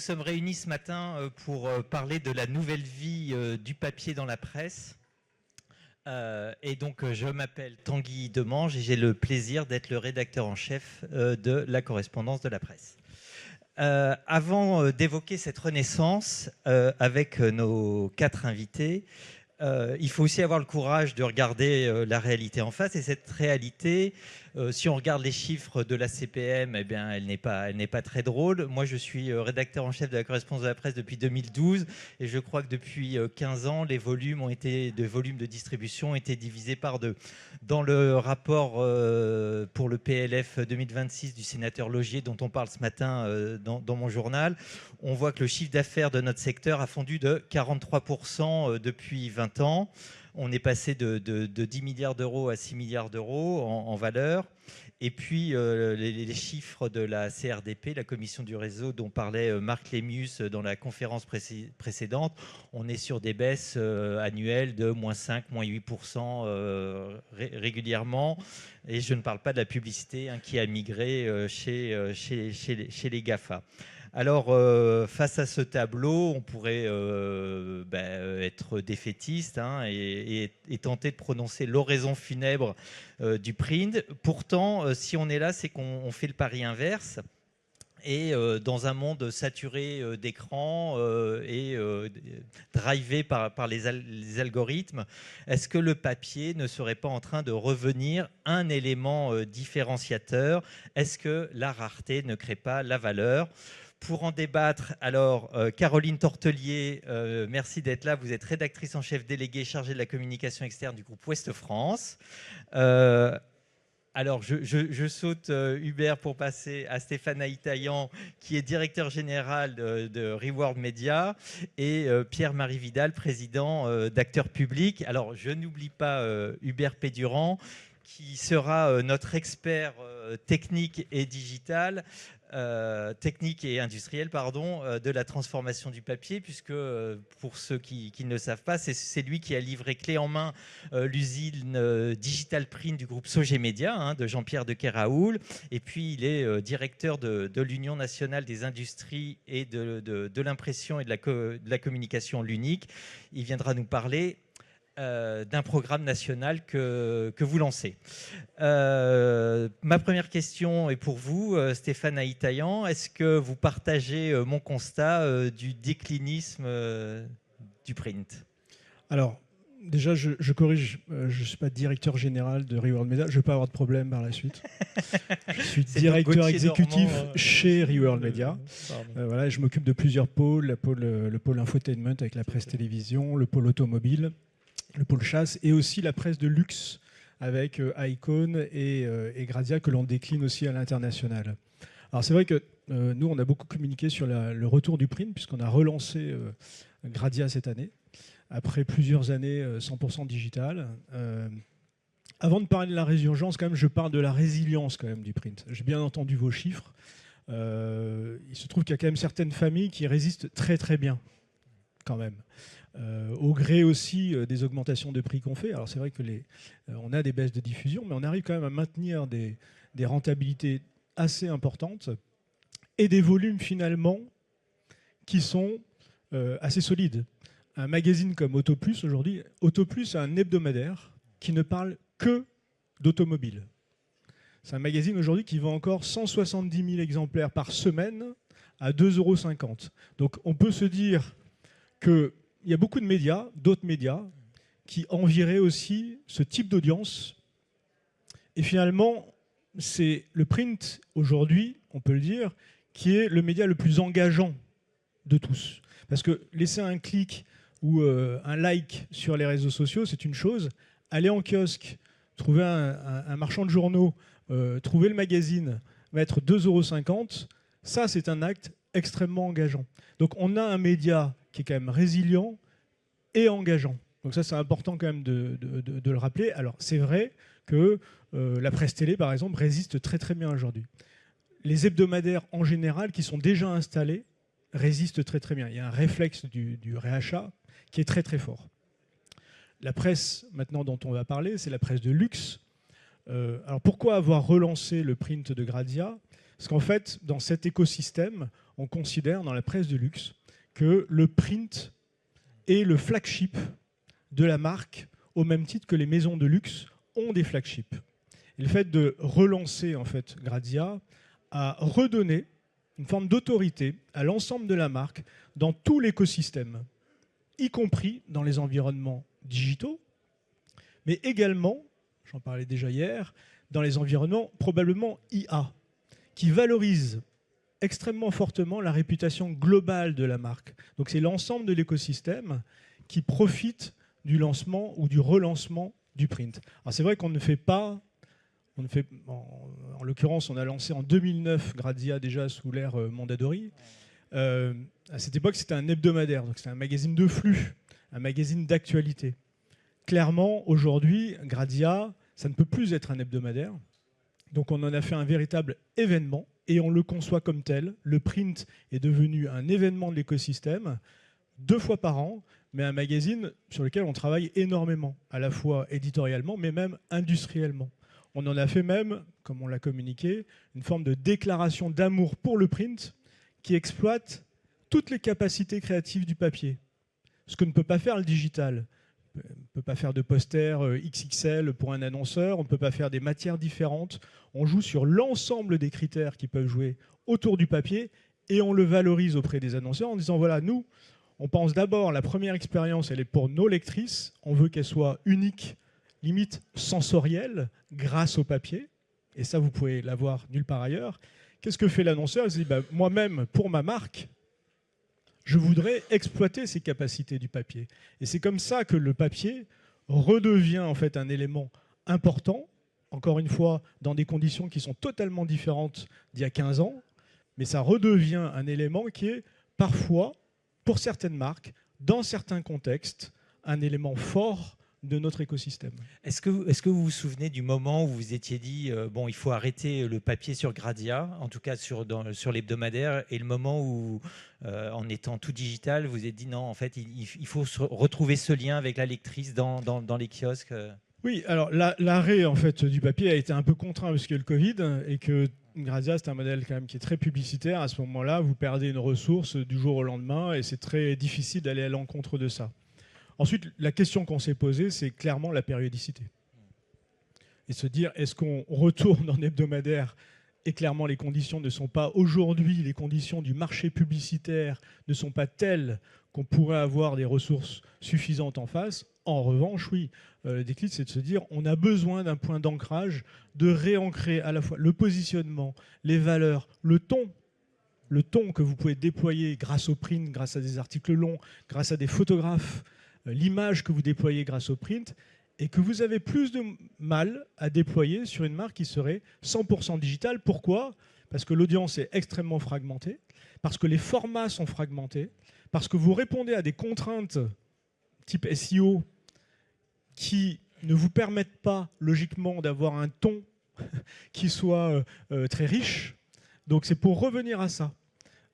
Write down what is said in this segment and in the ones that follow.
sommes réunis ce matin pour parler de la nouvelle vie du papier dans la presse. Et donc, je m'appelle Tanguy Demange et j'ai le plaisir d'être le rédacteur en chef de la correspondance de la presse. Avant d'évoquer cette renaissance avec nos 4 invités, il faut aussi avoir le courage de regarder la réalité en face. Et cette réalité, si on regarde les chiffres de la CPM, eh bien, elle n'est pas très drôle. Moi, je suis rédacteur en chef de la correspondance de la presse depuis 2012. Et je crois que depuis 15 ans, les volumes de distribution ont été divisés par 2. Dans le rapport pour le PLF 2026 du sénateur Laugier, dont on parle ce matin dans mon journal, on voit que le chiffre d'affaires de notre secteur a fondu de 43% depuis 20 ans. On est passé de 10 milliards d'euros à 6 milliards d'euros en valeur. Et puis, les chiffres de la CRDP, la commission du réseau dont parlait Marc Lémius dans la conférence précédente, on est sur des baisses annuelles de -5, -8% régulièrement. Et je ne parle pas de la publicité qui a migré chez les GAFA. Alors, face à ce tableau, on pourrait être défaitiste et tenter de prononcer l'oraison funèbre du print. Pourtant, si on est là, c'est qu'on fait le pari inverse. Et dans un monde saturé d'écrans et drivé par les algorithmes, est-ce que le papier ne serait pas en train de revenir un élément différenciateur? Est-ce que la rareté ne crée pas la valeur? Pour en débattre, alors, Caroline Tortelier, merci d'être là. Vous êtes rédactrice en chef déléguée chargée de la communication externe du groupe Ouest France. Alors, je saute Hubert pour passer à Stéphane Aïtaillan, qui est directeur général de Reward Media, et Pierre-Marie Vidal, président d'Acteurs Publics. Alors, je n'oublie pas Hubert Pédurand, qui sera notre expert technique et digital. Technique et industrielle, de la transformation du papier, puisque pour ceux qui ne le savent pas, c'est lui qui a livré clé en main l'usine Digital Print du groupe Sogé-Média de Jean-Pierre de Keraoul. Et puis il est directeur de l'Union nationale des industries et de l'impression et de la communication, l'UNIC. Il viendra nous parler d'un programme national que vous lancez. Ma première question est pour vous, Stéphane Aïtaillan. Est-ce que vous partagez mon constat du déclinisme du print? Alors, déjà, je corrige, je ne suis pas directeur général de Reward Media. Je ne vais pas avoir de problème par la suite. Je suis directeur exécutif chez Reward Media. Voilà, je m'occupe de plusieurs pôles. Le pôle infotainment avec la presse télévision, le pôle automobile, le pôle chasse et aussi la presse de luxe avec Icon et Grazia que l'on décline aussi à l'international. Alors c'est vrai que nous, on a beaucoup communiqué sur le retour du print puisqu'on a relancé Grazia cette année, après plusieurs années 100% digital. Avant de parler de la résurgence, quand même, je parle de la résilience quand même du print. J'ai bien entendu vos chiffres. Il se trouve qu'il y a quand même certaines familles qui résistent très très bien, quand même. Au gré aussi des augmentations de prix qu'on fait. Alors c'est vrai que on a des baisses de diffusion, mais on arrive quand même à maintenir des rentabilités assez importantes et des volumes finalement qui sont assez solides. Un magazine comme Autoplus aujourd'hui, Autoplus est un hebdomadaire qui ne parle que d'automobile. C'est un magazine aujourd'hui qui vend encore 170 000 exemplaires par semaine à 2,50 €. Donc on peut se dire qu'il y a beaucoup de médias, d'autres médias, qui envieraient aussi ce type d'audience. Et finalement, c'est le print aujourd'hui, on peut le dire, qui est le média le plus engageant de tous. Parce que laisser un clic ou un like sur les réseaux sociaux, c'est une chose. Aller en kiosque, trouver un marchand de journaux, trouver le magazine, mettre 2,50 €, ça c'est un acte extrêmement engageant. Donc on a un média qui est quand même résilient et engageant. Donc ça c'est important quand même de le rappeler. Alors c'est vrai que la presse télé par exemple résiste très très bien aujourd'hui. Les hebdomadaires en général qui sont déjà installés résistent très très bien. Il y a un réflexe du réachat qui est très très fort. La presse maintenant dont on va parler, c'est la presse de luxe. Alors pourquoi avoir relancé le print de Grazia ? Parce qu'en fait, dans cet écosystème, on considère dans la presse de luxe que le print est le flagship de la marque, au même titre que les maisons de luxe ont des flagships. Et le fait de relancer en fait Grazia a redonné une forme d'autorité à l'ensemble de la marque dans tout l'écosystème, y compris dans les environnements digitaux, mais également, j'en parlais déjà hier, dans les environnements probablement IA, qui valorisent extrêmement fortement la réputation globale de la marque. Donc c'est l'ensemble de l'écosystème qui profite du lancement ou du relancement du print. Alors c'est vrai qu'on ne fait pas, en l'occurrence on a lancé en 2009 Grazia déjà sous l'ère Mondadori. À cette époque c'était un hebdomadaire, donc c'était un magazine de flux, un magazine d'actualité. Clairement aujourd'hui Grazia, ça ne peut plus être un hebdomadaire. Donc on en a fait un véritable événement et on le conçoit comme tel. Le print est devenu un événement de l'écosystème, 2 fois par an, mais un magazine sur lequel on travaille énormément, à la fois éditorialement, mais même industriellement. On en a fait même, comme on l'a communiqué, une forme de déclaration d'amour pour le print qui exploite toutes les capacités créatives du papier, ce que ne peut pas faire le digital. On ne peut pas faire de poster XXL pour un annonceur, on ne peut pas faire des matières différentes. On joue sur l'ensemble des critères qui peuvent jouer autour du papier et on le valorise auprès des annonceurs en disant voilà, nous, on pense d'abord la première expérience, elle est pour nos lectrices, on veut qu'elle soit unique, limite sensorielle, grâce au papier. Et ça, vous pouvez l'avoir nulle part ailleurs. Qu'est-ce que fait l'annonceur ? Il se dit moi-même, pour ma marque, je voudrais exploiter ces capacités du papier. Et c'est comme ça que le papier redevient en fait un élément important, encore une fois, dans des conditions qui sont totalement différentes d'il y a 15 ans, mais ça redevient un élément qui est parfois, pour certaines marques, dans certains contextes, un élément fort de notre écosystème. Est-ce que vous vous souvenez du moment où vous vous étiez dit bon, il faut arrêter le papier sur Grazia, en tout cas sur l'hebdomadaire, et le moment où, en étant tout digital, vous vous êtes dit non, en fait, il faut retrouver ce lien avec la lectrice dans les kiosques Oui, alors l'arrêt en fait, du papier a été un peu contraint parce qu'il y a le Covid et que Grazia, c'est un modèle quand même qui est très publicitaire. À ce moment-là, vous perdez une ressource du jour au lendemain et c'est très difficile d'aller à l'encontre de ça. Ensuite, la question qu'on s'est posée, c'est clairement la périodicité. Et se dire, est-ce qu'on retourne en hebdomadaire ? Et clairement, les conditions ne sont pas aujourd'hui, les conditions du marché publicitaire ne sont pas telles qu'on pourrait avoir des ressources suffisantes en face. En revanche, oui, le déclic, c'est de se dire, on a besoin d'un point d'ancrage, de réancrer à la fois le positionnement, les valeurs, le ton que vous pouvez déployer grâce au print, grâce à des articles longs, grâce à des photographes, l'image que vous déployez grâce au print, et que vous avez plus de mal à déployer sur une marque qui serait 100% digitale. Pourquoi ? Parce que l'audience est extrêmement fragmentée, parce que les formats sont fragmentés, parce que vous répondez à des contraintes type SEO qui ne vous permettent pas logiquement d'avoir un ton qui soit très riche. Donc c'est pour revenir à ça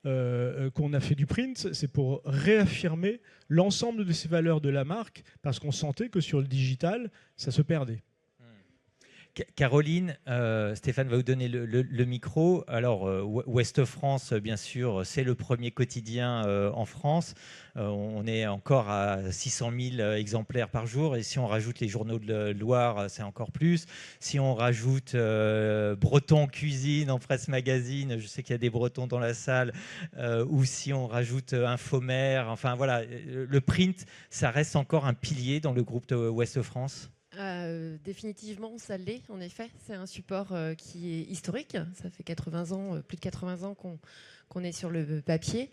qu'on a fait du print, c'est pour réaffirmer l'ensemble de ces valeurs de la marque, parce qu'on sentait que sur le digital, ça se perdait. Caroline, Stéphane va vous donner le micro. Alors, Ouest France, bien sûr, c'est le premier quotidien en France. On est encore à 600 000 exemplaires par jour. Et si on rajoute les journaux de Loire, c'est encore plus. Si on rajoute Breton Cuisine en presse magazine, je sais qu'il y a des Bretons dans la salle, ou si on rajoute Infomer, enfin voilà, le print, ça reste encore un pilier dans le groupe de Ouest France. Définitivement, ça l'est, en effet. C'est un support qui est historique. Ça fait 80 ans, plus de 80 ans qu'on est sur le papier.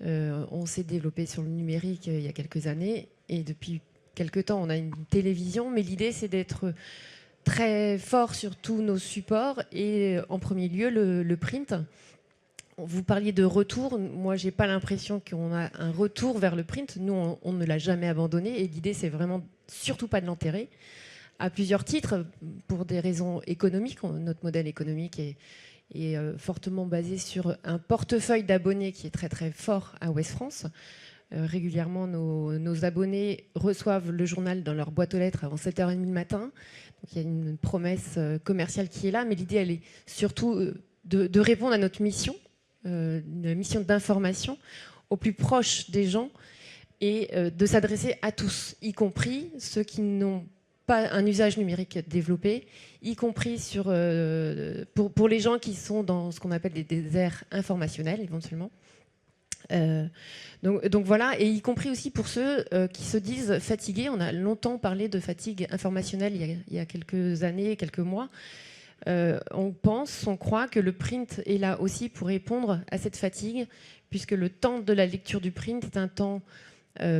On s'est développé sur le numérique il y a quelques années. Et depuis quelques temps, on a une télévision. Mais l'idée, c'est d'être très fort sur tous nos supports. Et en premier lieu, le print. Vous parliez de retour. Moi, j'ai pas l'impression qu'on a un retour vers le print. Nous, on ne l'a jamais abandonné. Et l'idée, c'est vraiment surtout pas de l'enterrer, à plusieurs titres, pour des raisons économiques. Notre modèle économique est fortement basé sur un portefeuille d'abonnés qui est très très fort à Ouest France. Régulièrement, nos abonnés reçoivent le journal dans leur boîte aux lettres avant 7h30 le matin. Donc, il y a une promesse commerciale qui est là, mais l'idée, elle est surtout de répondre à notre mission, une mission d'information au plus proche des gens et de s'adresser à tous, y compris ceux qui n'ont pas un usage numérique développé, y compris pour les gens qui sont dans ce qu'on appelle des déserts informationnels éventuellement. Donc voilà, et y compris aussi pour ceux qui se disent fatigués. On a longtemps parlé de fatigue informationnelle il y a quelques années, quelques mois. On croit que le print est là aussi pour répondre à cette fatigue, puisque le temps de la lecture du print est un temps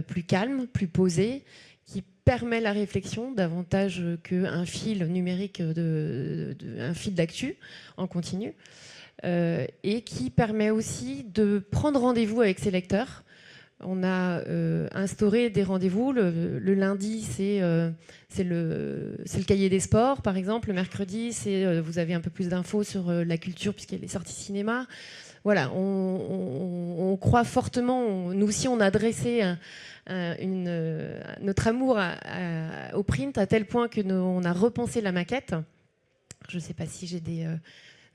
plus calme, plus posé, qui permet la réflexion davantage qu'un fil numérique, un fil d'actu en continu. Et qui permet aussi de prendre rendez-vous avec ses lecteurs. On a instauré des rendez-vous. Le lundi, c'est le cahier des sports, par exemple. Le mercredi, vous avez un peu plus d'infos sur la culture, puisqu'il y a les sorties cinéma. Voilà, on croit fortement. Nous aussi, on a adressé notre amour au print à tel point que on a repensé la maquette. Je ne sais pas si j'ai des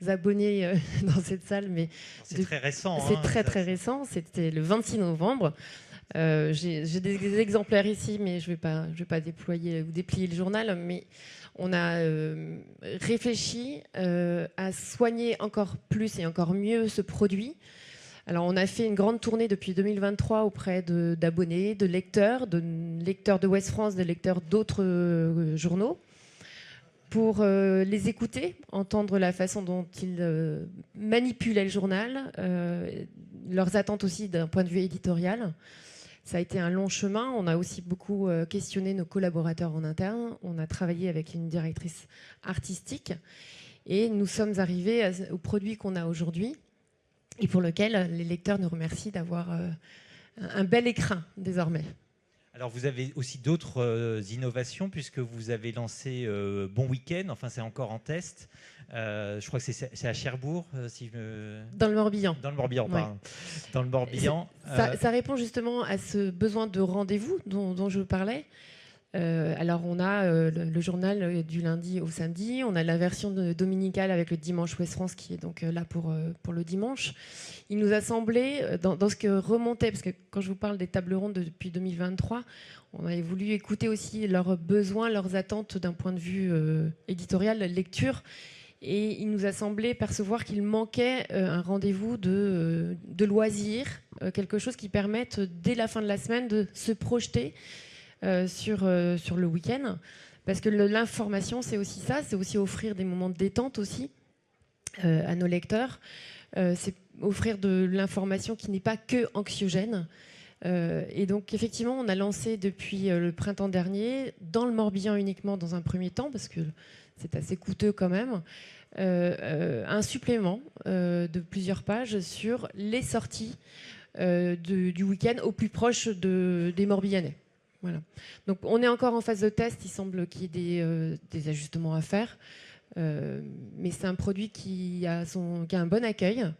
abonnés dans cette salle, mais c'est très récent. C'est très récent. C'était le 26 novembre. J'ai des exemplaires ici, mais je vais pas déployer ou déplier le journal. Mais on a réfléchi à soigner encore plus et encore mieux ce produit. Alors, on a fait une grande tournée depuis 2023 auprès d'abonnés, de lecteurs de Ouest France, de lecteurs d'autres journaux, pour les écouter, entendre la façon dont ils manipulaient le journal, leurs attentes aussi d'un point de vue éditorial. Ça a été un long chemin. On a aussi beaucoup questionné nos collaborateurs en interne. On a travaillé avec une directrice artistique et nous sommes arrivés au produit qu'on a aujourd'hui et pour lequel les lecteurs nous remercient d'avoir un bel écrin désormais. Alors vous avez aussi d'autres innovations puisque vous avez lancé Bon Week-end, enfin c'est encore en test. Je crois que c'est à Cherbourg, Dans le Morbihan. Dans le Morbihan, pardon. Ouais. Dans le Morbihan. Ça répond justement à ce besoin de rendez-vous dont je parlais. Alors on a le journal du lundi au samedi, on a la version dominicale avec le dimanche Ouest France qui est donc là pour le dimanche. Il nous a semblé, dans ce que remontait, parce que quand je vous parle des tables rondes depuis 2023, on avait voulu écouter aussi leurs besoins, leurs attentes d'un point de vue éditorial, lecture. Et il nous a semblé percevoir qu'il manquait un rendez-vous de loisirs, quelque chose qui permette dès la fin de la semaine de se projeter sur le week-end, parce que l'information c'est aussi ça, c'est aussi offrir des moments de détente aussi à nos lecteurs, c'est offrir de l'information qui n'est pas que anxiogène, et donc effectivement on a lancé depuis le printemps dernier dans le Morbihan uniquement dans un premier temps, parce que c'est assez coûteux quand même, un supplément de plusieurs pages sur les sorties du week-end au plus proche des Morbihanais. Voilà. Donc on est encore en phase de test, il semble qu'il y ait des ajustements à faire, mais c'est un produit qui a un bon accueil,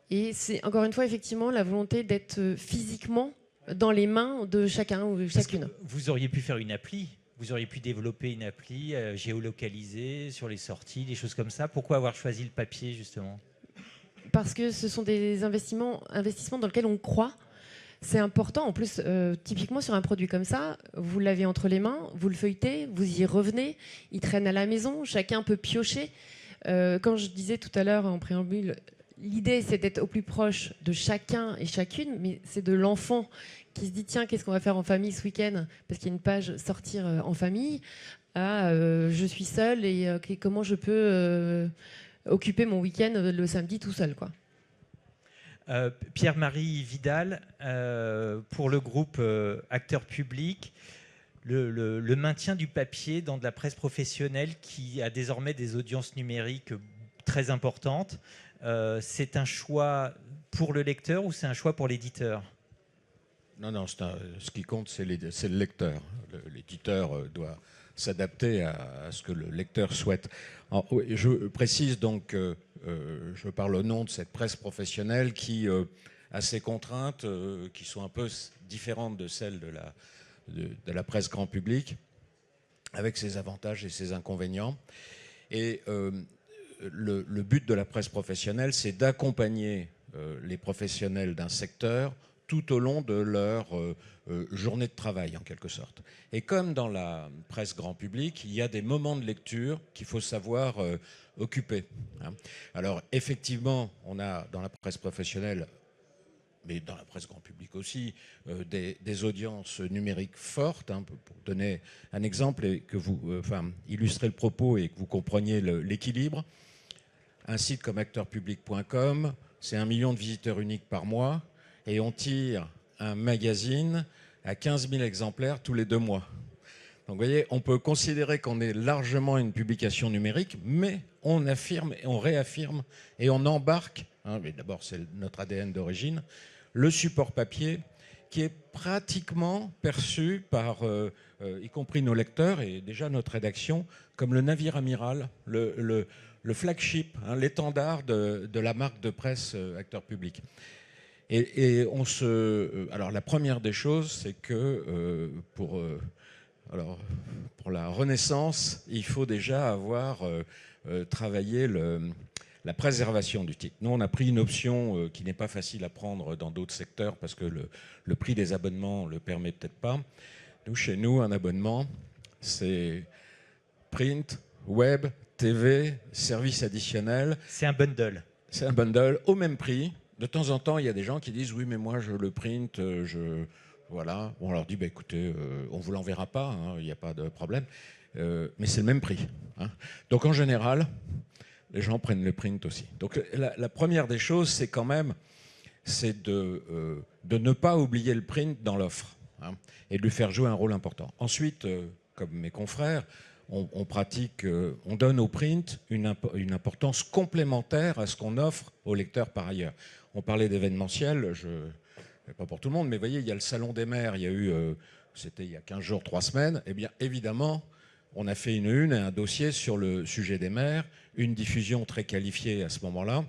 et c'est encore une fois effectivement la volonté d'être physiquement dans les mains de chacun ou de chacune. Vous auriez pu faire une appli, vous auriez pu développer une appli géolocalisée sur les sorties, des choses comme ça. Pourquoi avoir choisi le papier justement ? Parce que ce sont des investissements dans lesquels on croit. C'est important. En plus, typiquement sur un produit comme ça, vous l'avez entre les mains, vous le feuilletez, vous y revenez, il traîne à la maison, chacun peut piocher. Quand je disais tout à l'heure en préambule, l'idée c'est d'être au plus proche de chacun et chacune, mais c'est de l'enfant qui se dit tiens, qu'est-ce qu'on va faire en famille ce week-end, parce qu'il y a une page sortir en famille, je suis seule et comment je peux occuper mon week-end le samedi tout seul, quoi. Pierre-Marie Vidal, pour le groupe Acteurs Publics, le maintien du papier dans de la presse professionnelle qui a désormais des audiences numériques très importantes, c'est un choix pour le lecteur ou c'est un choix pour l'éditeur ? Non, ce qui compte, c'est le lecteur. L'éditeur doit s'adapter à ce que le lecteur souhaite. Alors, je précise donc, je parle au nom de cette presse professionnelle qui a ses contraintes qui sont un peu différentes de celles de la presse grand public, avec ses avantages et ses inconvénients. Et le but de la presse professionnelle, c'est d'accompagner les professionnels d'un secteur tout au long de leur journée de travail, en quelque sorte. Et comme dans la presse grand public, il y a des moments de lecture qu'il faut savoir occuper. Alors, effectivement, on a dans la presse professionnelle, mais dans la presse grand public aussi, des audiences numériques fortes. Pour donner un exemple et que vous, illustrer le propos et que vous compreniez l'équilibre, un site comme acteurpublic.com, c'est 1 million de visiteurs uniques par mois, et on tire un magazine à 15 000 exemplaires tous les 2 mois. Donc vous voyez, on peut considérer qu'on est largement une publication numérique, mais on affirme et on réaffirme et on embarque, mais d'abord c'est notre ADN d'origine, le support papier qui est pratiquement perçu par, y compris nos lecteurs et déjà notre rédaction, comme le navire amiral, le flagship, l'étendard de la marque de presse Acteur Public. Et alors la première des choses, c'est que pour la renaissance, il faut déjà avoir travaillé la préservation du titre. Nous, on a pris une option qui n'est pas facile à prendre dans d'autres secteurs parce que le prix des abonnements ne le permet peut-être pas. Nous, chez nous, un abonnement, c'est print, web, TV, services additionnels. C'est un bundle. C'est un bundle au même prix. De temps en temps, il y a des gens qui disent « Oui, mais moi, je le print, voilà. » On leur dit écoutez, on ne vous l'enverra pas, il n'y a pas de problème. Mais c'est le même prix. Donc, en général, les gens prennent le print aussi. Donc, la première des choses, c'est quand même de ne pas oublier le print dans l'offre et de lui faire jouer un rôle important. Ensuite, comme mes confrères, on pratique, on donne au print une importance complémentaire à ce qu'on offre aux lecteurs par ailleurs. On parlait d'événementiel, pas pour tout le monde, mais vous voyez, il y a le Salon des maires, il y a eu, c'était il y a 15 jours, 3 semaines, eh bien évidemment, on a fait une et un dossier sur le sujet des maires, une diffusion très qualifiée à ce moment-là.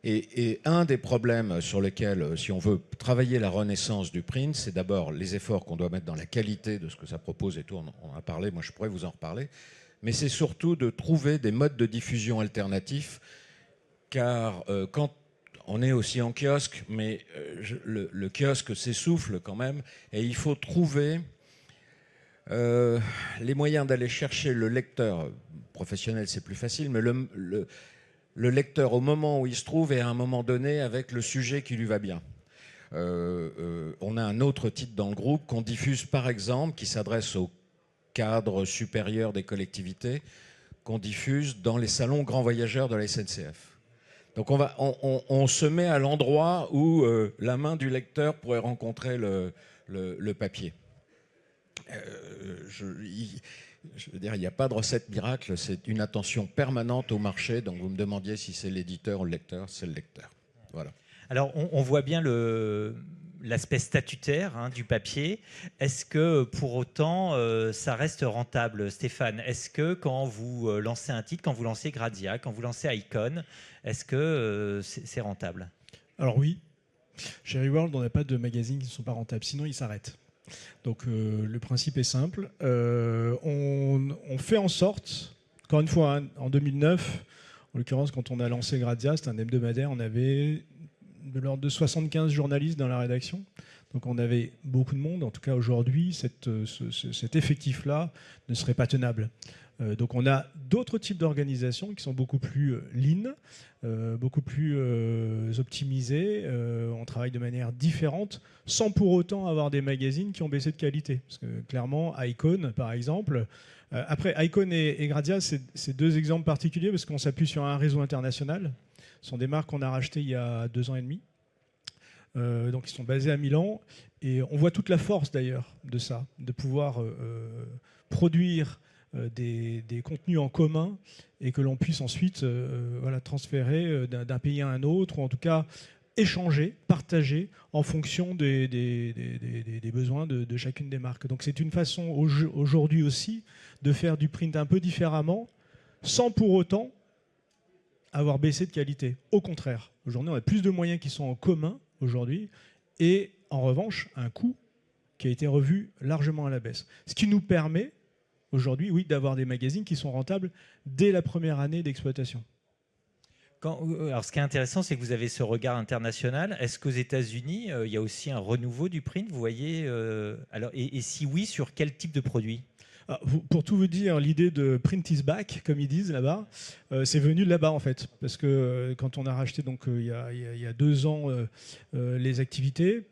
Et un des problèmes sur lesquels, si on veut travailler la renaissance du print, c'est d'abord les efforts qu'on doit mettre dans la qualité de ce que ça propose et tout, on en a parlé, moi je pourrais vous en reparler, mais c'est surtout de trouver des modes de diffusion alternatifs, car quand on est aussi en kiosque, mais le kiosque s'essouffle quand même, et il faut trouver les moyens d'aller chercher le lecteur professionnel, c'est plus facile, mais le lecteur au moment où il se trouve et à un moment donné avec le sujet qui lui va bien. On a un autre titre dans le groupe qu'on diffuse par exemple, qui s'adresse au cadre supérieur des collectivités, qu'on diffuse dans les salons grands voyageurs de la SNCF. Donc on se met à l'endroit où la main du lecteur pourrait rencontrer le papier. Je veux dire, il n'y a pas de recette miracle, c'est une attention permanente au marché. Donc vous me demandiez si c'est l'éditeur ou le lecteur, c'est le lecteur. Voilà. Alors on voit bien l'aspect statutaire du papier. Est-ce que pour autant ça reste rentable, Stéphane? Est-ce que quand vous lancez un titre, quand vous lancez Grazia, quand vous lancez Icon, est-ce que c'est rentable? Alors oui, chez Reworld, on n'a pas de magazines qui ne sont pas rentables, sinon ils s'arrêtent. Donc le principe est simple. On fait en sorte, encore une fois, en 2009, en l'occurrence quand on a lancé Grazia, c'était un hebdomadaire, on avait de l'ordre de 75 journalistes dans la rédaction. Donc on avait beaucoup de monde. En tout cas aujourd'hui, cet effectif-là ne serait pas tenable. Donc on a d'autres types d'organisations qui sont beaucoup plus lean, beaucoup plus optimisées. On travaille de manière différente sans pour autant avoir des magazines qui ont baissé de qualité. Parce que clairement, Icon, par exemple, après Icon et Grazia, c'est 2 exemples particuliers parce qu'on s'appuie sur un réseau international. Ce sont des marques qu'on a rachetées il y a 2 ans et demi. Donc ils sont basés à Milan. Et on voit toute la force d'ailleurs de ça, de pouvoir produire des contenus en commun et que l'on puisse ensuite transférer d'un pays à un autre, ou en tout cas échanger, partager en fonction des besoins de chacune des marques. Donc c'est une façon aujourd'hui aussi de faire du print un peu différemment, sans pour autant avoir baissé de qualité. Au contraire, aujourd'hui on a plus de moyens qui sont en commun aujourd'hui, et en revanche un coût qui a été revu largement à la baisse. Ce qui nous permet aujourd'hui, oui, d'avoir des magazines qui sont rentables dès la première année d'exploitation. Alors, ce qui est intéressant, c'est que vous avez ce regard international. Est-ce qu'aux États-Unis, il y a aussi un renouveau du print, vous voyez alors, et si oui, sur quel type de produit? Pour tout vous dire, l'idée de print is back, comme ils disent là-bas, c'est venu de là-bas en fait. Parce que quand on a racheté donc, il y a 2 ans les activités,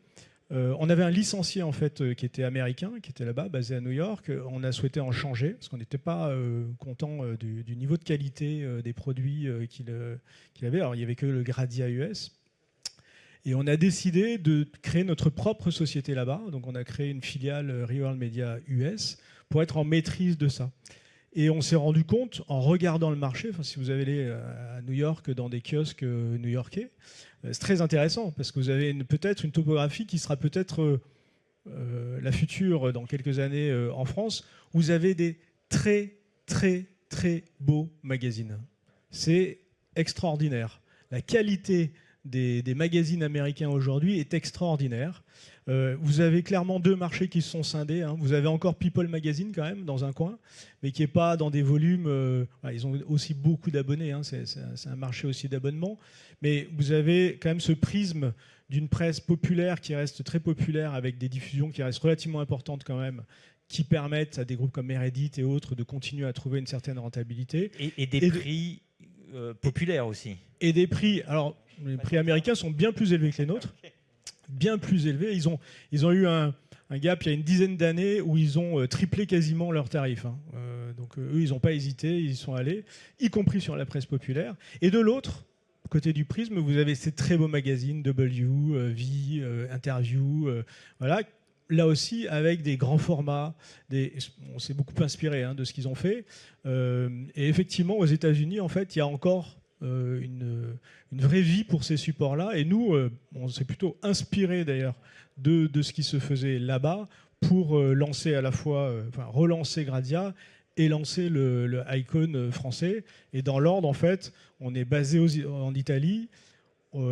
on avait un licencié en fait qui était américain, qui était là-bas, basé à New York. On a souhaité en changer parce qu'on n'était pas content du niveau de qualité des produits qu'il avait. Alors il n'y avait que le Gradia US. Et on a décidé de créer notre propre société là-bas. Donc on a créé une filiale Reworld Media US pour être en maîtrise de ça. Et on s'est rendu compte, en regardant le marché, si vous allez à New York dans des kiosques new-yorkais, c'est très intéressant parce que vous avez peut-être une topographie qui sera peut-être la future dans quelques années en France. Vous avez des très, très, très beaux magazines. C'est extraordinaire. La qualité des magazines américains aujourd'hui est extraordinaire. Vous avez clairement 2 marchés qui se sont scindés. Hein. Vous avez encore People Magazine quand même dans un coin, mais qui n'est pas dans des volumes. Ils ont aussi beaucoup d'abonnés. Hein. C'est un marché aussi d'abonnement. Mais vous avez quand même ce prisme d'une presse populaire qui reste très populaire avec des diffusions qui restent relativement importantes quand même, qui permettent à des groupes comme Meredith et autres de continuer à trouver une certaine rentabilité. Et des prix populaires aussi. Et des prix. Alors, les prix américains sont bien plus élevés que les nôtres. Bien plus élevés. Ils ont eu un gap il y a une dizaine d'années où ils ont triplé quasiment leurs tarifs. Hein. Donc eux, ils n'ont pas hésité, ils y sont allés, y compris sur la presse populaire. Et de l'autre, côté du prisme, vous avez ces très beaux magazines, W, V, Interview, voilà. Là aussi, avec des grands formats, on s'est beaucoup inspiré de ce qu'ils ont fait. Et effectivement, aux États-Unis, en fait, il y a encore une vraie vie pour ces supports-là. Et nous, on s'est plutôt inspiré d'ailleurs de ce qui se faisait là-bas pour lancer à la fois, relancer Gradia et lancer le Icon français. Et dans l'ordre, en fait, on est basé en Italie.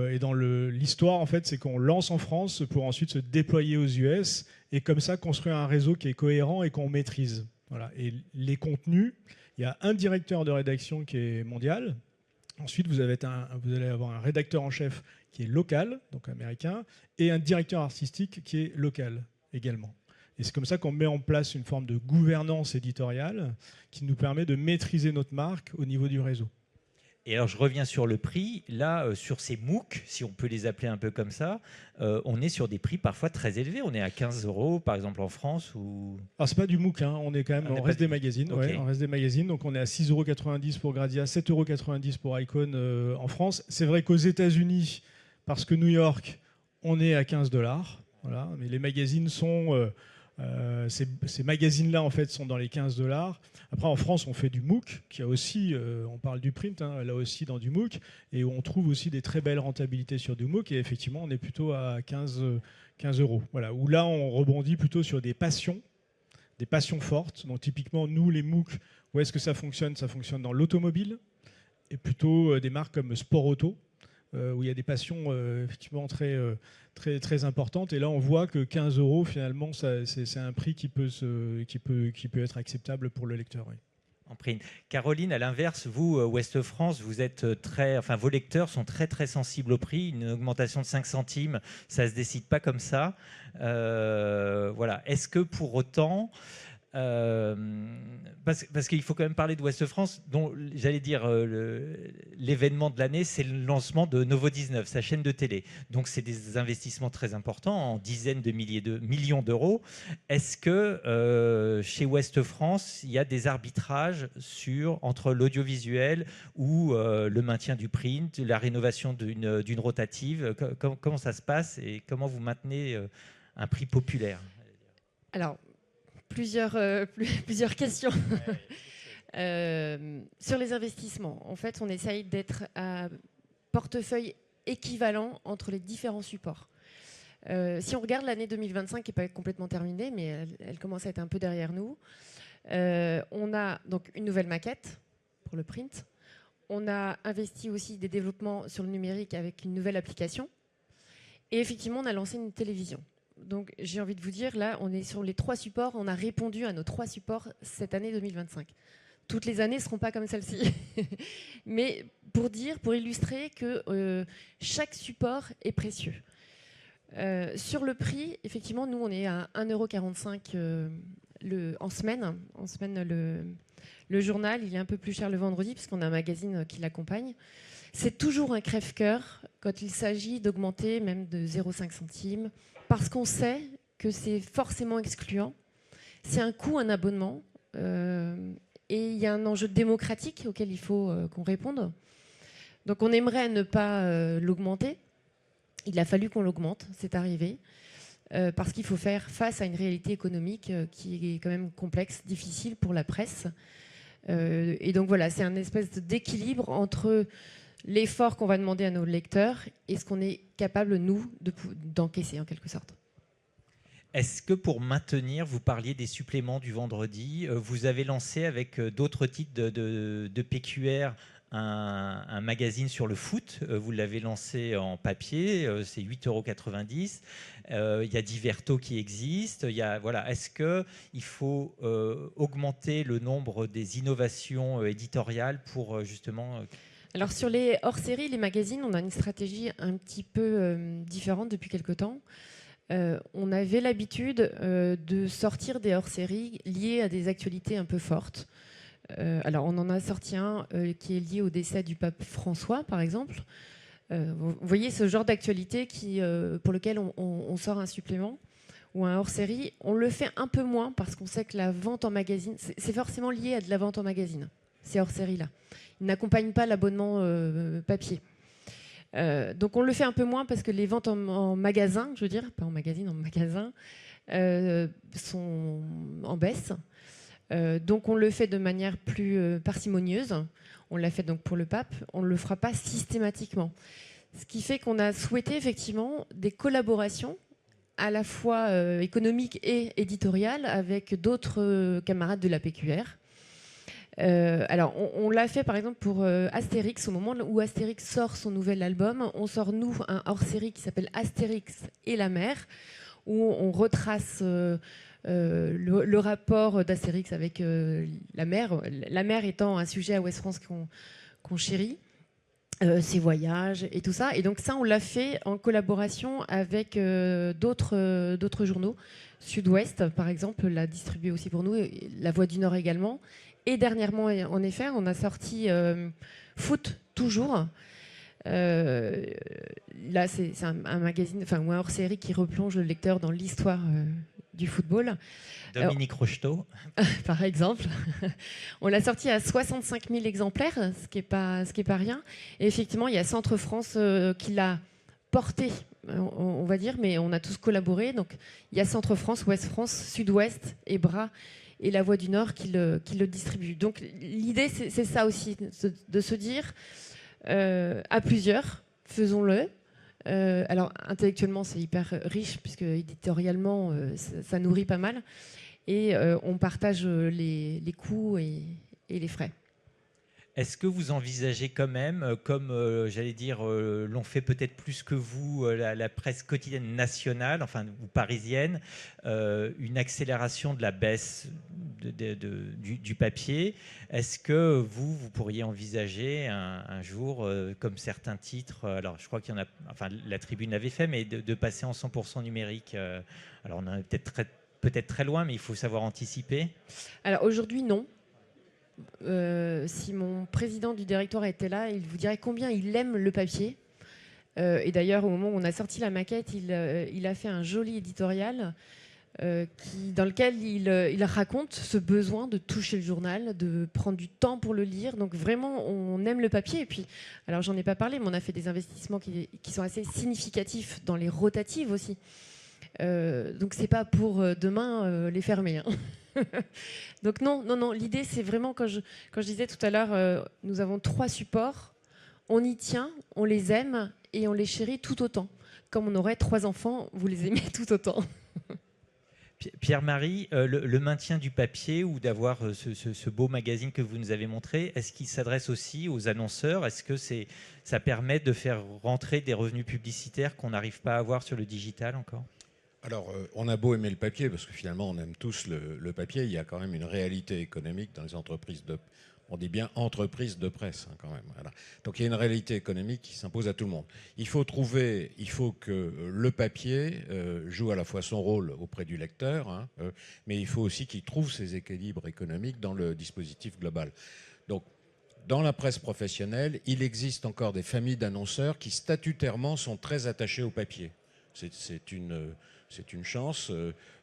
Et dans l'histoire, en fait, c'est qu'on lance en France pour ensuite se déployer aux US et comme ça construire un réseau qui est cohérent et qu'on maîtrise. Voilà. Et les contenus, il y a un directeur de rédaction qui est mondial. Ensuite, vous allez avoir un rédacteur en chef qui est local, donc américain, et un directeur artistique qui est local également. Et c'est comme ça qu'on met en place une forme de gouvernance éditoriale qui nous permet de maîtriser notre marque au niveau du réseau. Et alors, je reviens sur le prix. Là, sur ces MOOC, si on peut les appeler un peu comme ça, on est sur des prix parfois très élevés. On est à 15 €, par exemple, en France. Ou... Alors, c'est pas du MOOC, on est quand même, on reste des magazines. Okay. Ouais, on reste des magazines. Donc, on est à 6,90 € pour Gradia, 7,90 € pour Icon en France. C'est vrai qu'aux États-Unis, parce que New York, on est à 15 $. Voilà. Mais les magazines sont... ces magazines-là, en fait, sont dans les 15 $. Après, en France, on fait du MOOC, qui a aussi, on parle du print, là aussi dans du MOOC, et où on trouve aussi des très belles rentabilités sur du MOOC, et effectivement, on est plutôt à 15 €. Voilà, où là, on rebondit plutôt sur des passions fortes. Donc, typiquement, nous, les MOOC, où est-ce que ça fonctionne? Ça fonctionne dans l'automobile, et plutôt des marques comme Sport Auto, où il y a des passions effectivement très, très, très importantes. Et là, on voit que 15 €, finalement, c'est un prix qui peut être acceptable pour le lecteur. Oui. En print. Caroline, à l'inverse, vous, Ouest France, vous êtes vos lecteurs sont très, très sensibles au prix. Une augmentation de 5 centimes, ça ne se décide pas comme ça. Voilà. Est-ce que pour autant... parce qu'il faut quand même parler d'Ouest France, dont j'allais dire l'événement de l'année, c'est le lancement de Novo 19, sa chaîne de télé. Donc c'est des investissements très importants, en dizaines de millions d'euros. Est-ce que chez Ouest France, il y a des arbitrages entre l'audiovisuel ou le maintien du print, la rénovation d'une rotative? Comment ça se passe et comment vous maintenez un prix populaire? Alors, plusieurs questions. Sur les investissements, en fait, on essaye d'être à portefeuille équivalent entre les différents supports. Si on regarde l'année 2025, qui n'est pas complètement terminée, mais elle commence à être un peu derrière nous, on a donc une nouvelle maquette pour le print. On a investi aussi des développements sur le numérique avec une nouvelle application. Et effectivement, on a lancé une télévision. Donc j'ai envie de vous dire, là, on est sur les 3 supports, on a répondu à nos 3 supports cette année 2025. Toutes les années ne seront pas comme celle-ci. Mais pour illustrer que chaque support est précieux. Sur le prix, effectivement, nous, on est à 1,45 € en semaine. En semaine, le journal, il est un peu plus cher le vendredi, puisqu'on a un magazine qui l'accompagne. C'est toujours un crève-cœur quand il s'agit d'augmenter même de 0,5 centimes, parce qu'on sait que c'est forcément excluant. C'est un coût, un abonnement. Et il y a un enjeu démocratique auquel il faut qu'on réponde. Donc on aimerait ne pas l'augmenter. Il a fallu qu'on l'augmente, c'est arrivé, parce qu'il faut faire face à une réalité économique qui est quand même complexe, difficile pour la presse. Et donc voilà, c'est un espèce d'équilibre entre l'effort qu'on va demander à nos lecteurs et ce qu'on est capable, nous, d'encaisser en quelque sorte. Est-ce que pour maintenir, vous parliez des suppléments du vendredi, vous avez lancé avec d'autres titres de PQR un magazine sur le foot, vous l'avez lancé en papier, c'est 8,90 €. Il y a Diverto qui existe. Voilà. Est-ce qu'il faut augmenter le nombre des innovations éditoriales pour justement... Alors sur les hors-séries, les magazines, on a une stratégie un petit peu différente depuis quelque temps. On avait l'habitude de sortir des hors-séries liés à des actualités un peu fortes. Alors on en a sorti un qui est lié au décès du pape François, par exemple. Vous voyez ce genre d'actualité pour lequel on sort un supplément ou un hors-série. On le fait un peu moins parce qu'on sait que la vente en magazine, c'est forcément lié à de la vente en magazine, ces hors-séries-là. Ils n'accompagnent pas l'abonnement papier. Donc on le fait un peu moins parce que les ventes en magasin, je veux dire, pas en magazine, en magasin, sont en baisse. Donc on le fait de manière plus parcimonieuse. On l'a fait donc pour le pape. On ne le fera pas systématiquement. Ce qui fait qu'on a souhaité effectivement des collaborations à la fois économiques et éditoriales avec d'autres camarades de la PQR. Alors, on l'a fait par exemple pour Astérix. Au moment où Astérix sort son nouvel album, on sort nous un hors-série qui s'appelle Astérix et la mer, où on retrace le rapport d'Astérix avec la mer étant un sujet à Ouest France qu'on chérit, ses voyages et tout ça. Et donc ça, on l'a fait en collaboration avec d'autres journaux. Sud-Ouest, par exemple, l'a distribué aussi pour nous, et La Voix du Nord également. Et dernièrement, en effet, on a sorti Foot toujours. Là, c'est un magazine, ou un hors-série qui replonge le lecteur dans l'histoire du football. Dominique Rocheteau. Par exemple. On l'a sorti à 65 000 exemplaires, ce qui est pas rien. Et effectivement, il y a Centre France qui l'a porté, on va dire, mais on a tous collaboré. Donc, il y a Centre France, Ouest France, Sud-Ouest et Bras et La Voix du Nord qui le distribue. Donc l'idée, c'est ça aussi, de se dire, à plusieurs, faisons-le. Alors intellectuellement, c'est hyper riche, puisque éditorialement, ça nourrit pas mal. Et on partage les coûts et les frais. Est-ce que vous envisagez quand même, comme j'allais dire, l'ont fait peut-être plus que vous, la presse quotidienne nationale, enfin ou parisienne, une accélération de la baisse du papier? Est-ce que vous pourriez envisager un jour, comme certains titres, alors je crois qu'il y en a, enfin la Tribune l'avait fait, mais de passer en 100% numérique? Alors on en est peut-être très loin, mais il faut savoir anticiper. Alors aujourd'hui, non. Si mon président du directoire était là, il vous dirait combien il aime le papier. Et d'ailleurs, au moment où on a sorti la maquette, il a fait un joli éditorial dans lequel il raconte ce besoin de toucher le journal, de prendre du temps pour le lire. Donc vraiment, on aime le papier. Et puis, alors j'en ai pas parlé, mais on a fait des investissements qui sont assez significatifs dans les rotatives aussi. Donc c'est pas pour demain les fermer. Hein. Donc non, l'idée c'est vraiment, quand je disais tout à l'heure, nous avons 3 supports, on y tient, on les aime et on les chérit tout autant. Comme on aurait 3 enfants, vous les aimez tout autant. Pierre-Marie, le maintien du papier ou d'avoir ce beau magazine que vous nous avez montré, est-ce qu'il s'adresse aussi aux annonceurs? Est-ce que ça permet de faire rentrer des revenus publicitaires qu'on n'arrive pas à avoir sur le digital encore? Alors, on a beau aimer le papier, parce que finalement, on aime tous le papier, il y a quand même une réalité économique dans les entreprises on dit bien entreprises de presse, hein, quand même. Voilà. Donc, il y a une réalité économique qui s'impose à tout le monde. Il faut que le papier joue à la fois son rôle auprès du lecteur, hein, mais il faut aussi qu'il trouve ses équilibres économiques dans le dispositif global. Donc, dans la presse professionnelle, il existe encore des familles d'annonceurs qui statutairement sont très attachés au papier. C'est une chance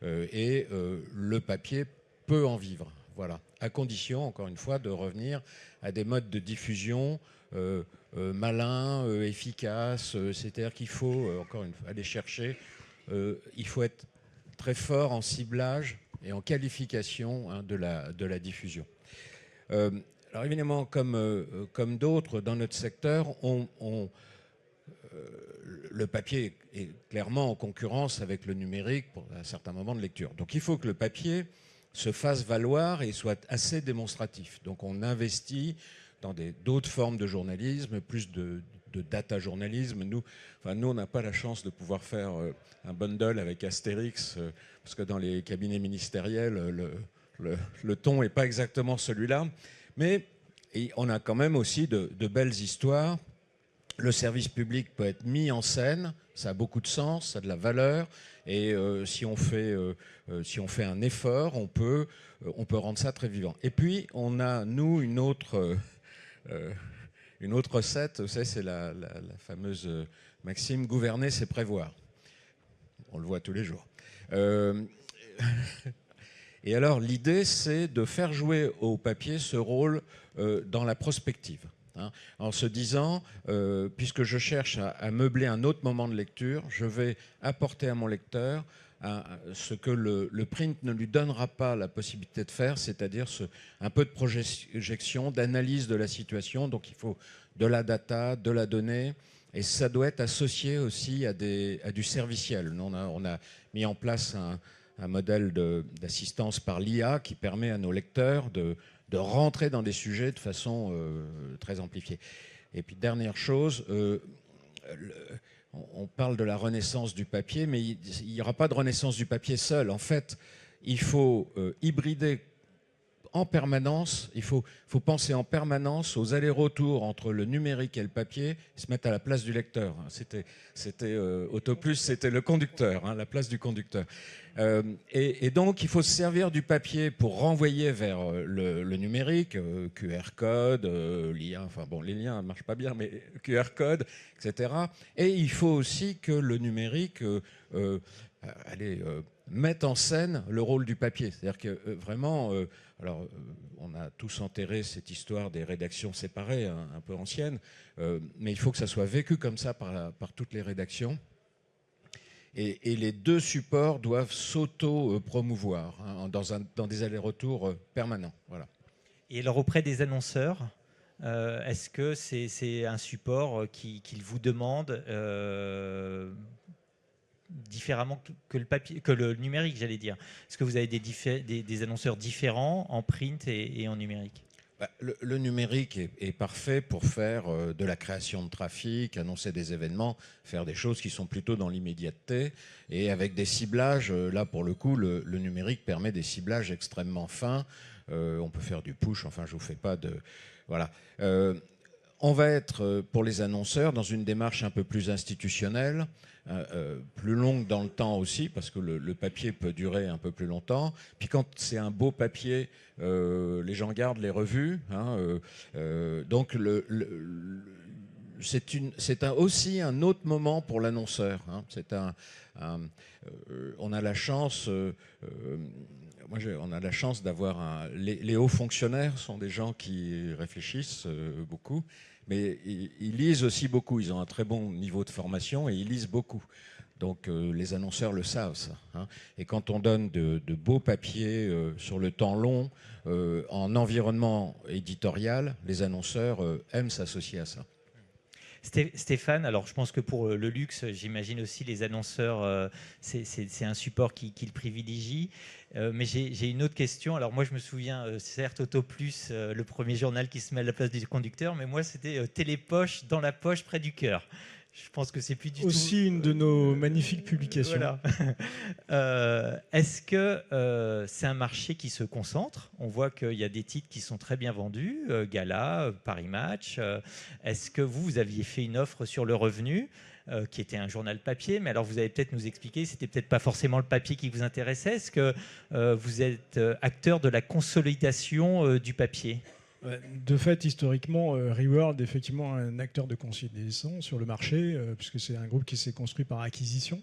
et le papier peut en vivre, voilà, à condition, encore une fois, de revenir à des modes de diffusion malins, efficaces, c'est-à-dire qu'il faut, encore une fois, aller chercher, il faut être très fort en ciblage et en qualification, hein, de la diffusion. Alors évidemment, comme d'autres dans notre secteur, le papier est clairement en concurrence avec le numérique pour un certain moment de lecture. Donc il faut que le papier se fasse valoir et soit assez démonstratif. Donc on investit dans d'autres formes de journalisme, plus de data journalisme. Nous, on n'a pas la chance de pouvoir faire un bundle avec Astérix, parce que dans les cabinets ministériels, le ton n'est pas exactement celui-là. Mais on a quand même aussi de belles histoires. Le service public peut être mis en scène, ça a beaucoup de sens, ça a de la valeur, et si on fait un effort, on peut rendre ça très vivant. Et puis, on a, nous, une autre recette, vous savez, c'est la fameuse maxime « gouverner, c'est prévoir ». On le voit tous les jours. Et alors, l'idée, c'est de faire jouer au papier ce rôle dans la prospective. Hein, en se disant, puisque je cherche à meubler un autre moment de lecture, je vais apporter à mon lecteur ce que le print ne lui donnera pas la possibilité de faire, c'est-à-dire un peu de projection, d'analyse de la situation. Donc il faut de la data, de la donnée, et ça doit être associé aussi à du serviciel. Nous, on a mis en place un modèle d'assistance par l'IA qui permet à nos lecteurs de rentrer dans des sujets de façon très amplifiée. Et puis, dernière chose, on parle de la renaissance du papier, mais il n'y aura pas de renaissance du papier seul. En fait, il faut hybrider en permanence, il faut penser en permanence aux allers-retours entre le numérique et le papier, et se mettre à la place du lecteur. C'était Autoplus, c'était le conducteur, hein, la place du conducteur. Et donc, il faut se servir du papier pour renvoyer vers le numérique, QR code, liens, enfin bon, les liens ne marchent pas bien, mais QR code, etc. Et il faut aussi que le numérique mette en scène le rôle du papier. C'est-à-dire que vraiment, alors on a tous enterré cette histoire des rédactions séparées, hein, un peu ancienne, mais il faut que ça soit vécu comme ça par toutes les rédactions. Et les deux supports doivent s'auto-promouvoir, hein, dans des allers-retours permanents. Voilà. Et alors auprès des annonceurs, est-ce que c'est un support qu'ils vous demandent différemment que le papier, que le numérique, j'allais dire? Est-ce que vous avez des annonceurs différents en print et en numérique? Le numérique est parfait pour faire de la création de trafic, annoncer des événements, faire des choses qui sont plutôt dans l'immédiateté. Et avec des ciblages, là pour le coup, le numérique permet des ciblages extrêmement fins. On peut faire du push, enfin je ne vous fais pas de... Voilà. On va être, pour les annonceurs, dans une démarche un peu plus institutionnelle, plus longue dans le temps aussi, parce que le papier peut durer un peu plus longtemps. Puis quand c'est un beau papier, les gens gardent les revues. Hein, donc c'est aussi un autre moment pour l'annonceur. Hein. On a la chance... on a la chance d'avoir les hauts fonctionnaires sont des gens qui réfléchissent beaucoup, mais ils lisent aussi beaucoup. Ils ont un très bon niveau de formation et ils lisent beaucoup. Donc les annonceurs le savent, ça. Hein. Et quand on donne de beaux papiers sur le temps long, en environnement éditorial, les annonceurs aiment s'associer à ça. Stéphane, alors je pense que pour le luxe, j'imagine aussi les annonceurs, c'est un support qu'ils privilégient. Mais j'ai une autre question. Alors moi, je me souviens, certes, Autoplus, le premier journal qui se met à la place du conducteur, mais moi, c'était Télépoche dans la poche près du cœur. Je pense que c'est plus du aussi tout... une de nos magnifiques publications. Voilà. Est-ce que c'est un marché qui se concentre? On voit qu'il y a des titres qui sont très bien vendus, Gala, Paris Match. Est-ce que vous aviez fait une offre sur Le Revenu, qui était un journal papier, mais alors vous allez peut-être nous expliquer, c'était peut-être pas forcément le papier qui vous intéressait. Est-ce que vous êtes acteur de la consolidation du papier? De fait, historiquement, Reworld est effectivement un acteur de consolidation sur le marché, puisque c'est un groupe qui s'est construit par acquisition.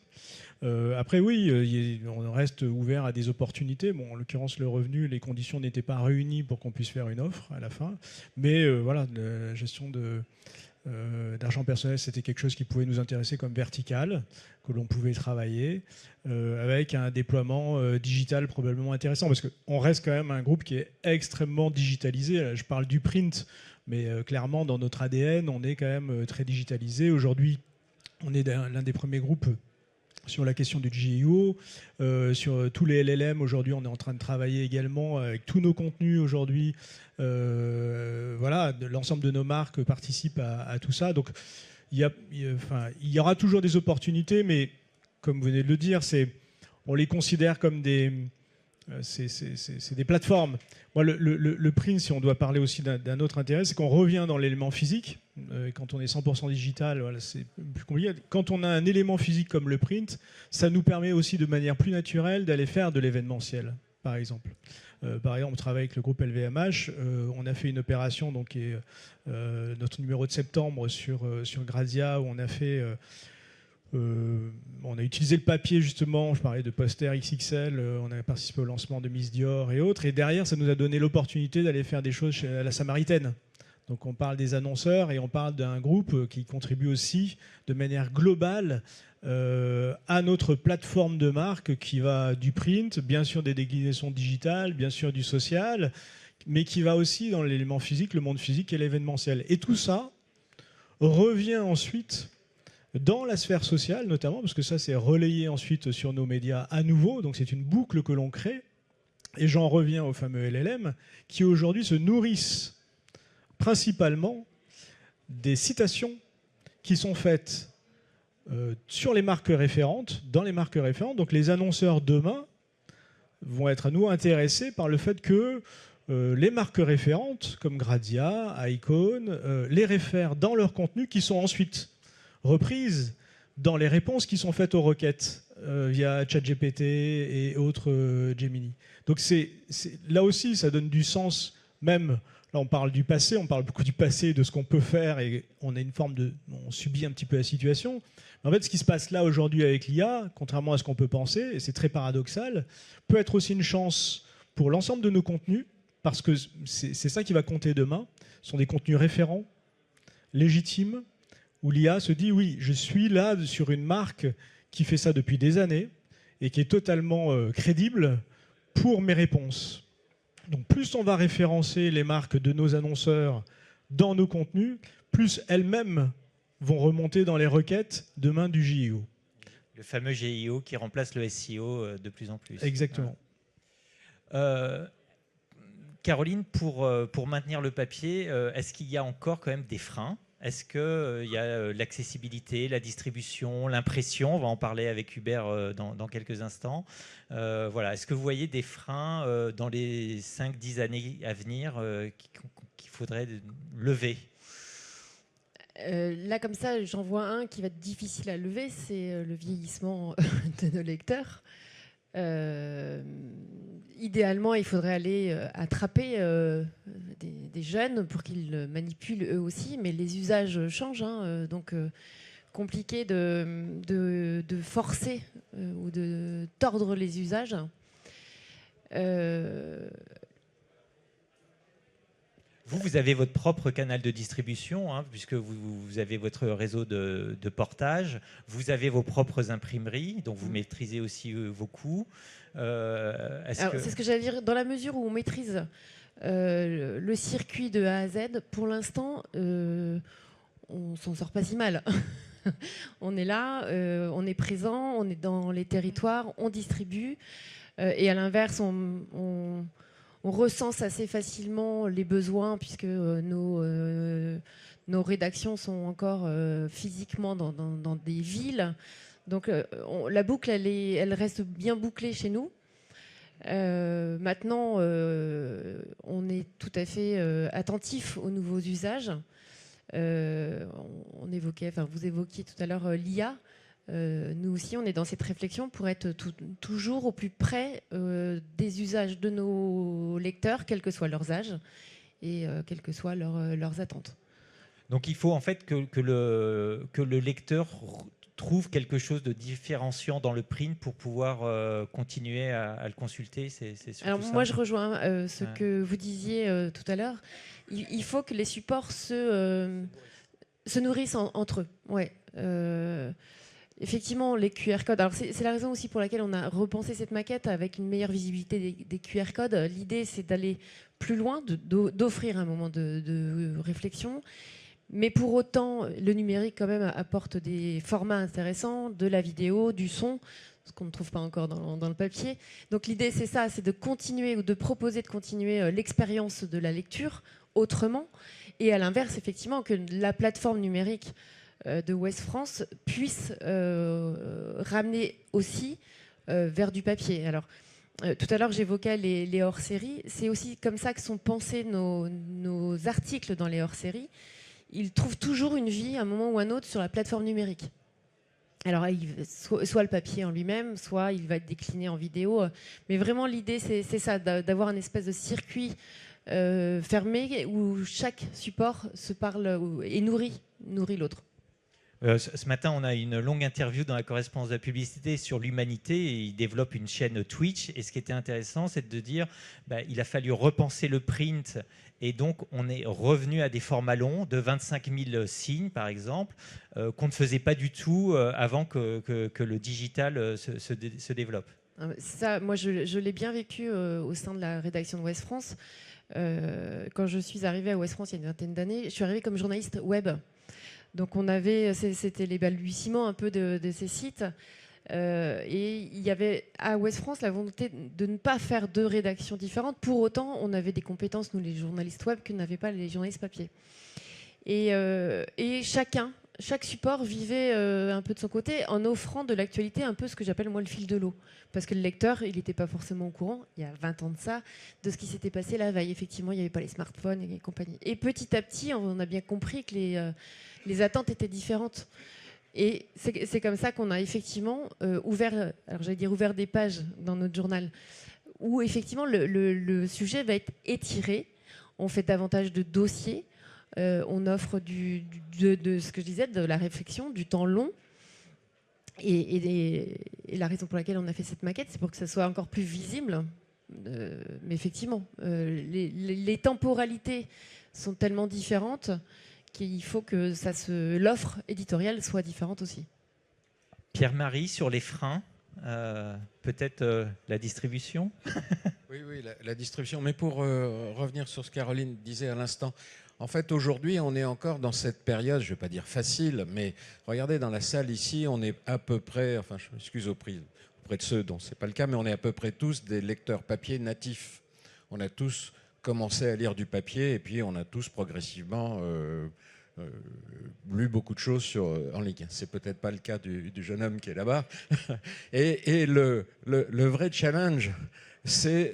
Après, oui, on reste ouvert à des opportunités. Bon, en l'occurrence, Le Revenu, les conditions n'étaient pas réunies pour qu'on puisse faire une offre à la fin. Mais voilà, la gestion d'argent personnel, c'était quelque chose qui pouvait nous intéresser comme vertical, que l'on pouvait travailler, avec un déploiement digital probablement intéressant, parce qu'on reste quand même un groupe qui est extrêmement digitalisé. Je parle du print, mais clairement, dans notre ADN, on est quand même très digitalisé. Aujourd'hui, on est l'un des premiers groupes sur la question du GIO, sur tous les LLM. Aujourd'hui, on est en train de travailler également avec tous nos contenus aujourd'hui. Voilà, l'ensemble de nos marques participent à tout ça. Donc, il y aura toujours des opportunités, mais comme vous venez de le dire, on les considère comme c'est des plateformes. Moi, le print, si on doit parler aussi d'un autre intérêt, c'est qu'on revient dans l'élément physique. Quand on est 100% digital, voilà, c'est plus compliqué. Quand on a un élément physique comme le print, ça nous permet aussi de manière plus naturelle d'aller faire de l'événementiel, par exemple. Par exemple, on travaille avec le groupe LVMH. On a fait une opération, donc, qui est notre numéro de septembre sur Grazia, où on a fait... on a utilisé le papier, justement. Je parlais de posters XXL. On a participé au lancement de Miss Dior et autres. Et derrière, ça nous a donné l'opportunité d'aller faire des choses à la Samaritaine. Donc on parle des annonceurs et on parle d'un groupe qui contribue aussi de manière globale à notre plateforme de marque qui va du print, bien sûr des déclinaisons digitales, bien sûr du social, mais qui va aussi dans l'élément physique, le monde physique et l'événementiel. Et tout ça revient ensuite dans la sphère sociale, notamment, parce que ça c'est relayé ensuite sur nos médias à nouveau, donc c'est une boucle que l'on crée. Et j'en reviens au fameux LLM, qui aujourd'hui se nourrissent principalement des citations qui sont faites sur les marques référentes, dans les marques référentes. Donc les annonceurs demain vont être à nouveau intéressés par le fait que les marques référentes, comme Grazia, Icon, les réfèrent dans leurs contenus qui sont ensuite reprises dans les réponses qui sont faites aux requêtes via ChatGPT et autres Gemini. Donc là aussi, ça donne du sens même. Là, on parle du passé, on parle beaucoup du passé, de ce qu'on peut faire, et on a une forme on subit un petit peu la situation. Mais en fait, ce qui se passe là aujourd'hui avec l'IA, contrairement à ce qu'on peut penser, et c'est très paradoxal, peut être aussi une chance pour l'ensemble de nos contenus, parce que c'est ça qui va compter demain. Ce sont des contenus référents, légitimes, où l'IA se dit, oui, je suis là sur une marque qui fait ça depuis des années, et qui est totalement crédible pour mes réponses. Donc plus on va référencer les marques de nos annonceurs dans nos contenus, plus elles-mêmes vont remonter dans les requêtes demain du GIO. Le fameux GIO qui remplace le SEO de plus en plus. Exactement. Caroline, pour maintenir le papier, est-ce qu'il y a encore quand même des freins ? Est-ce qu'il y a l'accessibilité, la distribution, l'impression? On va en parler avec Hubert dans quelques instants. Voilà. Est-ce que vous voyez des freins dans les 5-10 années à venir qu'il faudrait lever? Là, comme ça, j'en vois un qui va être difficile à lever, c'est le vieillissement de nos lecteurs. Idéalement, il faudrait aller attraper des jeunes pour qu'ils manipulent eux aussi, mais les usages changent, donc compliqué de forcer ou de tordre les usages. Vous avez votre propre canal de distribution, puisque vous avez votre réseau de portage. Vous avez vos propres imprimeries, donc vous maîtrisez aussi vos coûts. C'est ce que j'allais dire. Dans la mesure où on maîtrise le circuit de A à Z, pour l'instant, on s'en sort pas si mal. On est là, on est présent, on est dans les territoires, on distribue. Et à l'inverse, on on recense assez facilement les besoins puisque nos rédactions sont encore physiquement dans des villes. Donc la boucle, elle reste bien bouclée chez nous. Maintenant, on est tout à fait attentif aux nouveaux usages. Vous évoquiez tout à l'heure l'IA. Nous aussi, on est dans cette réflexion pour être toujours au plus près des usages de nos lecteurs, quel que soit leurs âges et quelles que soient leurs attentes. Donc il faut en fait que le lecteur trouve quelque chose de différenciant dans le print pour pouvoir continuer à le consulter. C'est Alors ça. moi, je rejoins ce que vous disiez tout à l'heure. Il faut que les supports se nourrissent entre eux. Ouais. Effectivement, les QR codes. Alors c'est la raison aussi pour laquelle on a repensé cette maquette avec une meilleure visibilité des QR codes. L'idée, c'est d'aller plus loin, d'offrir un moment de réflexion. Mais pour autant, le numérique quand même apporte des formats intéressants, de la vidéo, du son, ce qu'on ne trouve pas encore dans le papier. Donc l'idée, c'est ça, c'est de continuer ou de proposer de continuer l'expérience de la lecture autrement. Et à l'inverse, effectivement, que la plateforme numérique de Ouest France puisse ramener aussi vers du papier. Alors, tout à l'heure, j'évoquais les hors-séries. C'est aussi comme ça que sont pensés nos articles dans les hors-séries. Ils trouvent toujours une vie, à un moment ou un autre, sur la plateforme numérique. Alors, soit le papier en lui-même, soit il va être décliné en vidéo. Mais vraiment, l'idée, c'est ça, d'avoir un espèce de circuit fermé où chaque support se parle et nourrit l'autre. Ce matin, on a une longue interview dans la correspondance de la publicité sur l'humanité et il développe une chaîne Twitch. Et ce qui était intéressant, c'est de dire il a fallu repenser le print et donc on est revenu à des formats longs de 25 000 signes, par exemple, qu'on ne faisait pas du tout avant que le digital se développe. Ça, moi, je l'ai bien vécu au sein de la rédaction de Ouest France. Quand je suis arrivée à Ouest France il y a une vingtaine d'années, je suis arrivée comme journaliste web. Donc c'était les balbutiements un peu de ces sites. Et il y avait à Ouest France la volonté de ne pas faire deux rédactions différentes. Pour autant, on avait des compétences, nous les journalistes web, que n'avaient pas les journalistes papier. Et chaque support vivait un peu de son côté en offrant de l'actualité un peu ce que j'appelle moi le fil de l'eau. Parce que le lecteur, il n'était pas forcément au courant, il y a 20 ans de ça, de ce qui s'était passé la veille. Effectivement, il n'y avait pas les smartphones et compagnie. Et petit à petit, on a bien compris que les attentes étaient différentes. Et c'est comme ça qu'on a effectivement ouvert des pages dans notre journal où effectivement le sujet va être étiré. On fait davantage de dossiers. On offre de ce que je disais, de la réflexion, du temps long. Et la raison pour laquelle on a fait cette maquette, c'est pour que ça soit encore plus visible. Mais effectivement, les temporalités sont tellement différentes qu'il faut que l'offre éditoriale soit différente aussi. Pierre-Marie, sur les freins, peut-être la distribution. Oui, la distribution. Mais pour revenir sur ce que Caroline disait à l'instant, en fait, aujourd'hui, on est encore dans cette période, je ne vais pas dire facile, mais regardez, dans la salle ici, on est à peu près, enfin, je m'excuse auprès de ceux dont ce n'est pas le cas, mais on est à peu près tous des lecteurs papier natifs. On a tous commencé à lire du papier et puis on a tous progressivement lu beaucoup de choses en ligne. C'est peut-être pas le cas du jeune homme qui est là-bas. Et le vrai challenge, c'est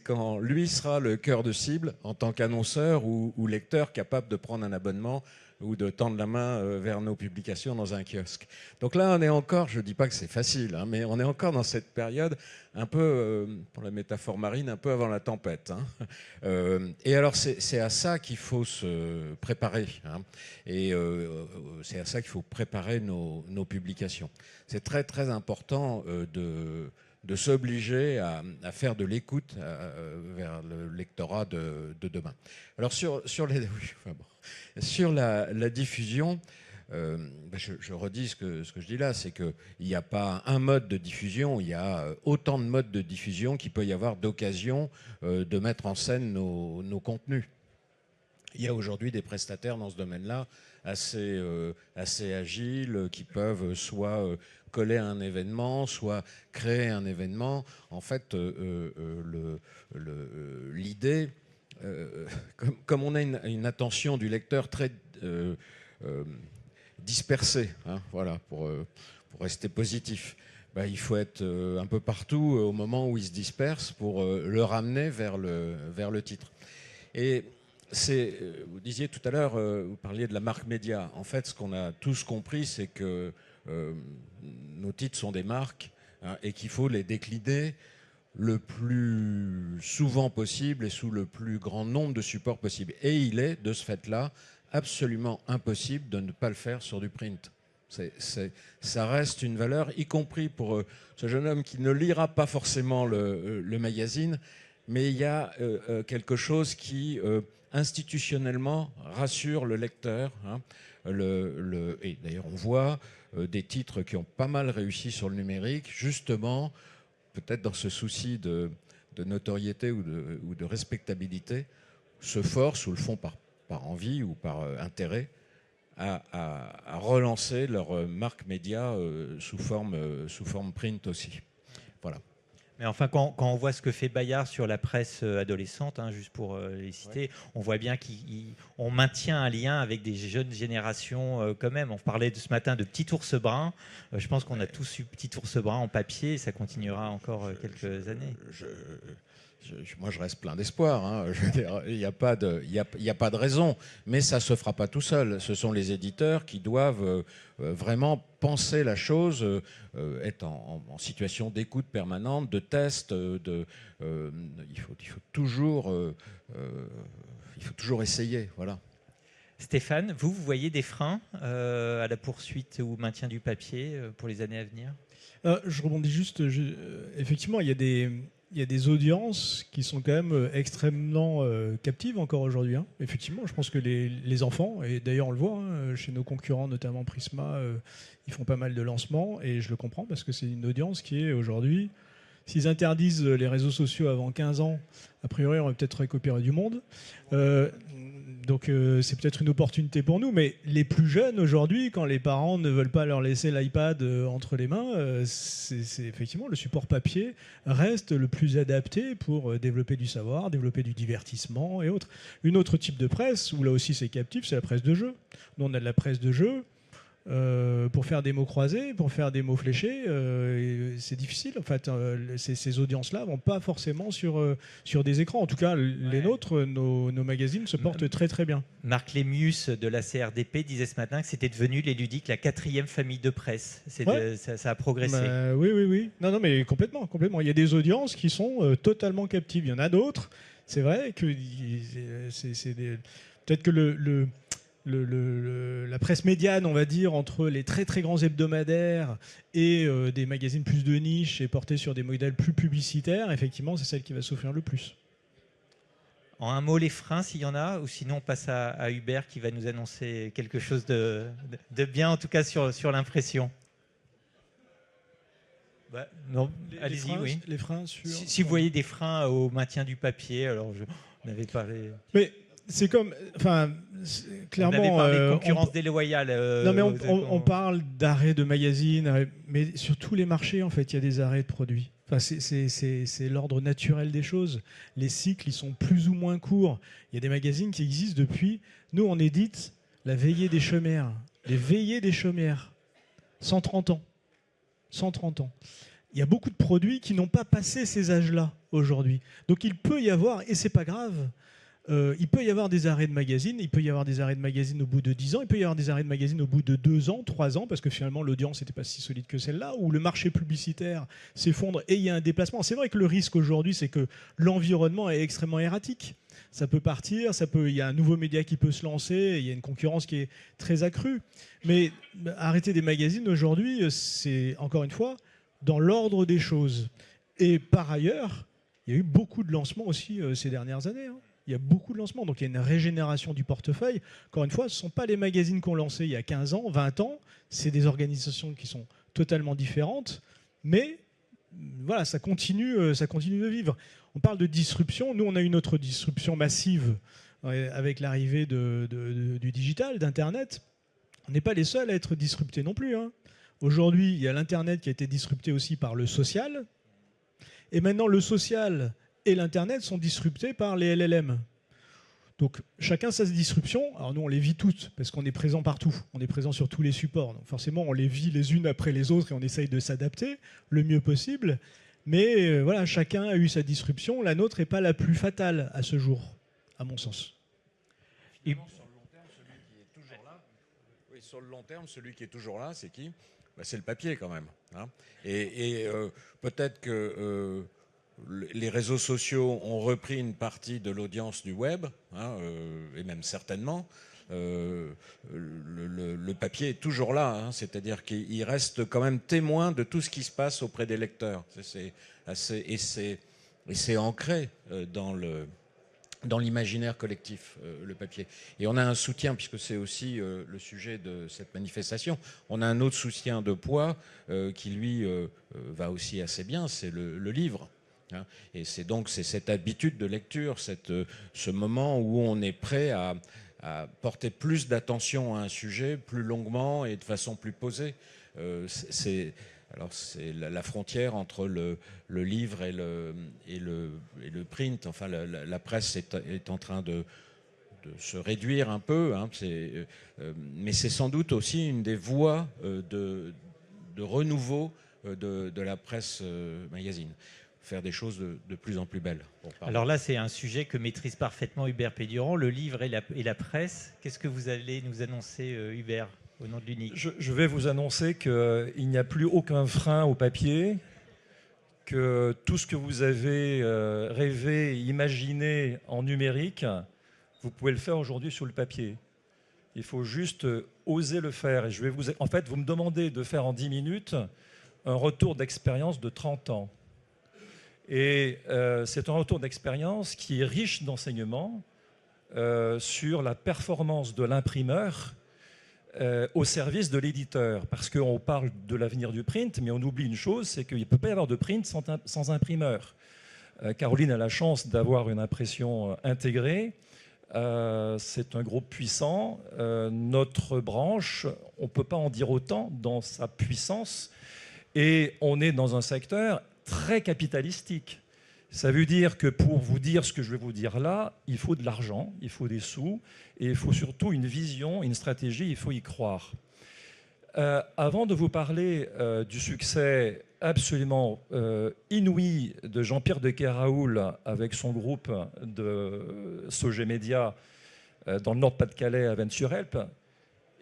quand lui sera le cœur de cible en tant qu'annonceur ou lecteur capable de prendre un abonnement ou de tendre la main vers nos publications dans un kiosque. Donc là, on est encore, je ne dis pas que c'est facile, hein, mais on est encore dans cette période un peu, pour la métaphore marine, un peu avant la tempête. Hein. Et alors, c'est à ça qu'il faut se préparer. Hein. Et c'est à ça qu'il faut préparer nos publications. C'est très, très important de s'obliger à faire de l'écoute vers le lectorat de demain. Alors sur la diffusion, je redis ce que je dis là, c'est qu'il n'y a pas un mode de diffusion, il y a autant de modes de diffusion qu'il peut y avoir d'occasion de mettre en scène nos contenus. Il y a aujourd'hui des prestataires dans ce domaine-là assez agiles qui peuvent soit coller à un événement, soit créer un événement. En fait, l'idée, comme on a une attention du lecteur très dispersée, hein, voilà, pour rester positif, il faut être un peu partout au moment où il se disperse pour le ramener vers le titre. Et vous disiez tout à l'heure, vous parliez de la marque média. En fait, ce qu'on a tous compris, c'est que nos titres sont des marques, hein, et qu'il faut les décliner le plus souvent possible et sous le plus grand nombre de supports possible. Et il est, de ce fait-là, absolument impossible de ne pas le faire sur du print. Ça reste une valeur, y compris pour ce jeune homme qui ne lira pas forcément le magazine, mais il y a quelque chose qui institutionnellement rassure le lecteur, hein. Et d'ailleurs on voit des titres qui ont pas mal réussi sur le numérique, justement, peut-être dans ce souci de notoriété ou de respectabilité, se forcent ou le font par envie ou par intérêt à relancer leur marque média sous forme print aussi. Voilà. Mais enfin, quand on voit ce que fait Bayard sur la presse adolescente, hein, juste pour les citer, ouais, on voit bien qu'on maintient un lien avec des jeunes générations quand même. On parlait ce matin de Petit Ours Brun. Je pense qu'on a tous eu Petit Ours Brun en papier et ça continuera encore quelques années. Moi, je reste plein d'espoir, hein. Il n'y a pas de raison. Mais ça ne se fera pas tout seul. Ce sont les éditeurs qui doivent vraiment penser la chose, être en situation d'écoute permanente, de test. Il faut toujours essayer. Voilà. Stéphane, vous voyez des freins à la poursuite ou au maintien du papier pour les années à venir ? Je rebondis juste. Effectivement, il y a des audiences qui sont quand même extrêmement captives encore aujourd'hui, hein. Effectivement, je pense que les enfants, et d'ailleurs on le voit, hein, chez nos concurrents, notamment Prisma, ils font pas mal de lancements, et je le comprends parce que c'est une audience qui est aujourd'hui, s'ils interdisent les réseaux sociaux avant 15 ans, a priori on va peut-être récupérer du monde. Donc c'est peut-être une opportunité pour nous, mais les plus jeunes aujourd'hui, quand les parents ne veulent pas leur laisser l'iPad entre les mains, c'est effectivement le support papier reste le plus adapté pour développer du savoir, développer du divertissement et autres. Une autre type de presse, où là aussi c'est captif, c'est la presse de jeu. Nous on a de la presse de jeu. Pour faire des mots croisés, pour faire des mots fléchés, c'est difficile. En fait, ces audiences-là vont pas forcément sur des écrans. En tout cas, les nôtres, nos magazines se portent très très bien. Marc Lémius de la CRDP disait ce matin que c'était devenu les ludiques la 4e famille de presse. Ça a progressé. Oui. Non, mais complètement. Il y a des audiences qui sont totalement captives. Il y en a d'autres. C'est vrai que peut-être que la presse médiane, on va dire, entre les très très grands hebdomadaires et des magazines plus de niche et portés sur des modèles plus publicitaires, effectivement, c'est celle qui va souffrir le plus. En un mot, les freins, s'il y en a, ou sinon on passe à Hubert qui va nous annoncer quelque chose de bien, en tout cas sur l'impression. Non, allez-y, oui. Les freins sur... Si vous voyez des freins au maintien du papier, alors on avait parlé... Mais c'est comme... Enfin, clairement... On avait parlé de concurrence déloyale. Non, mais on parle d'arrêt de magazines, mais sur tous les marchés, en fait, il y a des arrêts de produits. Enfin, c'est l'ordre naturel des choses. Les cycles, ils sont plus ou moins courts. Il y a des magazines qui existent depuis... Nous, on édite la Veillée des chaumières. Les Veillées des chaumières. 130 ans. 130 ans. Il y a beaucoup de produits qui n'ont pas passé ces âges-là aujourd'hui. Donc il peut y avoir, et c'est pas grave, il peut y avoir des arrêts de magazine, il peut y avoir des arrêts de magazine au bout de 10 ans, il peut y avoir des arrêts de magazine au bout de 2 ans, 3 ans, parce que finalement l'audience n'était pas si solide que celle-là, ou le marché publicitaire s'effondre et il y a un déplacement. C'est vrai que le risque aujourd'hui, c'est que l'environnement est extrêmement erratique. Ça peut partir, il y a un nouveau média qui peut se lancer, il y a une concurrence qui est très accrue. Mais arrêter des magazines aujourd'hui, c'est encore une fois dans l'ordre des choses. Et par ailleurs, il y a eu beaucoup de lancements aussi ces dernières années, hein. Il y a beaucoup de lancements, donc il y a une régénération du portefeuille. Encore une fois, ce ne sont pas les magazines qu'on lancés il y a 15 ans, 20 ans, c'est des organisations qui sont totalement différentes, mais voilà, ça continue de vivre. On parle de disruption, nous on a eu notre disruption massive avec l'arrivée du digital, d'Internet, on n'est pas les seuls à être disruptés non plus. Hein. Aujourd'hui, il y a l'Internet qui a été disrupté aussi par le social. Et maintenant, le social et l'Internet sont disruptés par les LLM. Donc, chacun sa disruption. Alors nous, on les vit toutes, parce qu'on est présent partout. On est présent sur tous les supports. Donc forcément, on les vit les unes après les autres et on essaye de s'adapter le mieux possible. Mais voilà, chacun a eu sa disruption. La nôtre n'est pas la plus fatale à ce jour, à mon sens. Sur le long terme, celui qui est toujours là, c'est qui ? C'est le papier quand même. Hein. Et peut-être que les réseaux sociaux ont repris une partie de l'audience du web, hein, et même certainement. Le papier est toujours là, hein, c'est-à-dire qu'il reste quand même témoin de tout ce qui se passe auprès des lecteurs. Et c'est ancré dans l'imaginaire collectif, le papier. Et on a un soutien, puisque c'est aussi le sujet de cette manifestation, on a un autre soutien de poids qui, lui, va aussi assez bien, c'est le livre. Hein. Et c'est cette habitude de lecture, ce moment où on est prêt à porter plus d'attention à un sujet, plus longuement et de façon plus posée. C'est la frontière entre le livre et le print. Enfin, la presse est en train de se réduire un peu, hein, mais c'est sans doute aussi une des voies de renouveau de la presse magazine. Faire des choses de plus en plus belles. Bon, alors là, c'est un sujet que maîtrise parfaitement Hubert Péduran, le livre et la presse. Qu'est-ce que vous allez nous annoncer, Hubert, au nom de l'UNIC ? Je vais vous annoncer qu'il n'y a plus aucun frein au papier, que tout ce que vous avez rêvé, imaginé en numérique, vous pouvez le faire aujourd'hui sur le papier. Il faut juste oser le faire. Et en fait, vous me demandez de faire en 10 minutes un retour d'expérience de 30 ans. Et c'est un retour d'expérience qui est riche d'enseignements sur la performance de l'imprimeur au service de l'éditeur. Parce qu'on parle de l'avenir du print, mais on oublie une chose, c'est qu'il ne peut pas y avoir de print sans imprimeur. Caroline a la chance d'avoir une impression intégrée. C'est un groupe puissant. Notre branche, on ne peut pas en dire autant dans sa puissance. Et on est dans un secteur très capitalistique. Ça veut dire que pour vous dire ce que je vais vous dire là, il faut de l'argent, il faut des sous, et il faut surtout une vision, une stratégie, il faut y croire. Avant de vous parler du succès absolument inouï de Jean-Pierre de Keraoul avec son groupe de Sogé Média dans le Nord-Pas-de-Calais à Vennes-sur-Helpe,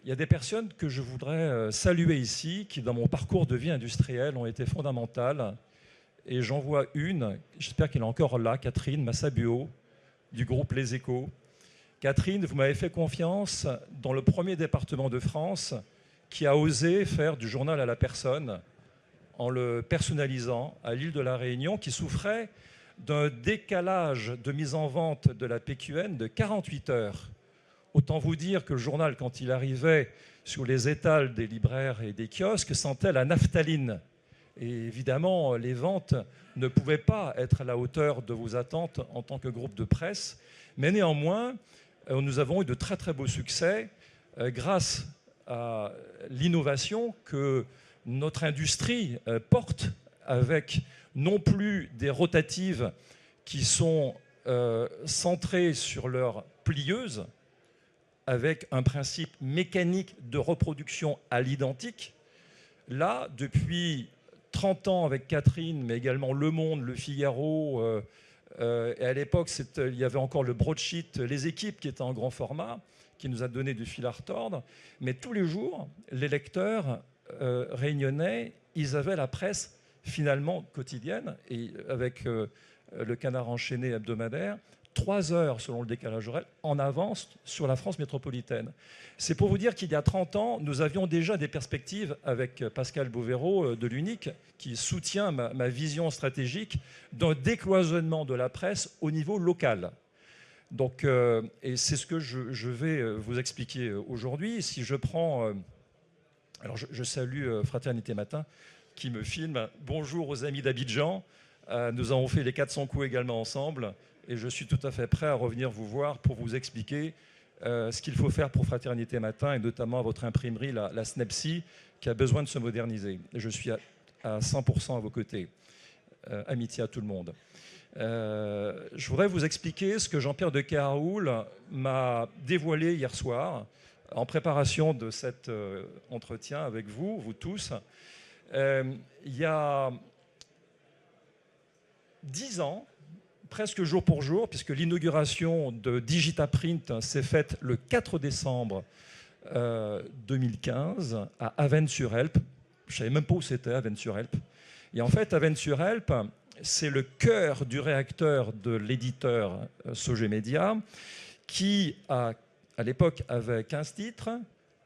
il y a des personnes que je voudrais saluer ici, qui dans mon parcours de vie industrielle ont été fondamentales. Et j'en vois une, j'espère qu'elle est encore là, Catherine Massabuo, du groupe Les Échos. Catherine, vous m'avez fait confiance dans le premier département de France qui a osé faire du journal à la personne en le personnalisant à l'île de la Réunion, qui souffrait d'un décalage de mise en vente de la PQN de 48 heures. Autant vous dire que le journal, quand il arrivait sur les étals des libraires et des kiosques, sentait la naphtaline. Et évidemment, les ventes ne pouvaient pas être à la hauteur de vos attentes en tant que groupe de presse. Mais néanmoins, nous avons eu de très très beaux succès grâce à l'innovation que notre industrie porte, avec non plus des rotatives qui sont centrées sur leur plieuse, avec un principe mécanique de reproduction à l'identique. Là, depuis 30 ans avec Catherine, mais également Le Monde, Le Figaro, et à l'époque, il y avait encore le broadsheet, Les Équipes, qui était en grand format, qui nous a donné du fil à retordre. Mais tous les jours, les lecteurs réunionnais, ils avaient la presse finalement quotidienne, et avec le Canard enchaîné hebdomadaire, 3 heures, selon le décalage horaire, en avance sur la France métropolitaine. C'est pour vous dire qu'il y a 30 ans, nous avions déjà des perspectives avec Pascal Bovero de l'UNIC, qui soutient ma vision stratégique d'un décloisonnement de la presse au niveau local. Donc, et c'est ce que je vais vous expliquer aujourd'hui. Si je prends... alors, je salue Fraternité Matin, qui me filme. Bonjour aux amis d'Abidjan. Nous avons fait les 400 coups également ensemble. et je suis tout à fait prêt à revenir vous voir pour vous expliquer ce qu'il faut faire pour Fraternité Matin, et notamment à votre imprimerie, la SNEPSI, qui a besoin de se moderniser. Et je suis à 100% à vos côtés. Amitié à tout le monde. Je voudrais vous expliquer ce que Jean-Pierre de Keroul m'a dévoilé hier soir en préparation de cet entretien avec vous, vous tous. Il y a 10 ans, presque jour pour jour, puisque l'inauguration de Digitaprint s'est faite le 4 décembre 2015 à Avesnes-sur-Helpe. Je ne savais même pas où c'était, Avesnes-sur-Helpe. Et en fait, Avesnes-sur-Helpe, c'est le cœur du réacteur de l'éditeur Sogemedia, qui, à l'époque, avait 15 titres,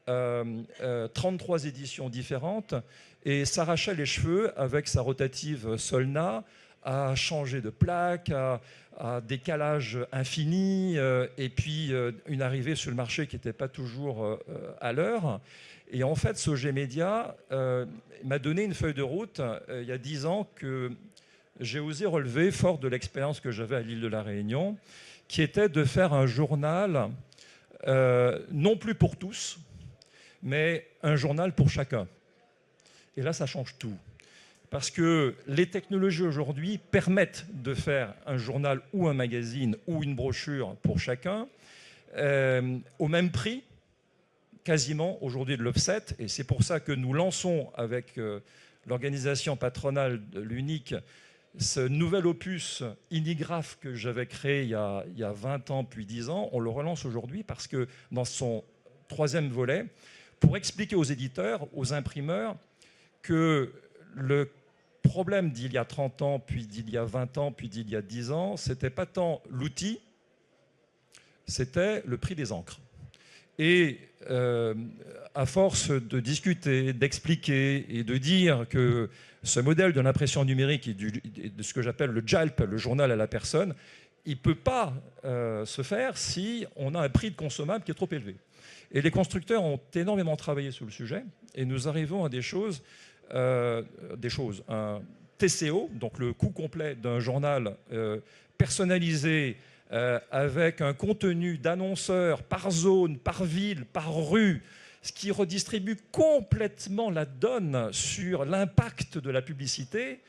33 éditions différentes, et s'arrachait les cheveux avec sa rotative Solna à changer de plaque, à décalage infini, et puis une arrivée sur le marché qui n'était pas toujours à l'heure. Et en fait, Sogemedia m'a donné une feuille de route il y a 10 ans que j'ai osé relever, fort de l'expérience que j'avais à l'île de la Réunion, qui était de faire un journal, non plus pour tous, mais un journal pour chacun. Et là, ça change tout. Parce que les technologies aujourd'hui permettent de faire un journal ou un magazine ou une brochure pour chacun, au même prix, quasiment aujourd'hui de l'offset. Et c'est pour ça que nous lançons avec l'organisation patronale de l'UNIC ce nouvel opus Inigraph que j'avais créé il y a 20 ans puis 10 ans. On le relance aujourd'hui parce que dans son 3e volet, pour expliquer aux éditeurs, aux imprimeurs, que le problème d'il y a 30 ans, puis d'il y a 20 ans, puis d'il y a 10 ans, c'était pas tant l'outil, c'était le prix des encres. Et à force de discuter, d'expliquer et de dire que ce modèle de l'impression numérique et de ce que j'appelle le JALP, le journal à la personne, il ne peut pas se faire si on a un prix de consommable qui est trop élevé. Et les constructeurs ont énormément travaillé sur le sujet, et nous arrivons à des choses, un TCO, donc le coût complet d'un journal personnalisé, avec un contenu d'annonceurs par zone, par ville, par rue, ce qui redistribue complètement la donne sur l'impact de la publicité.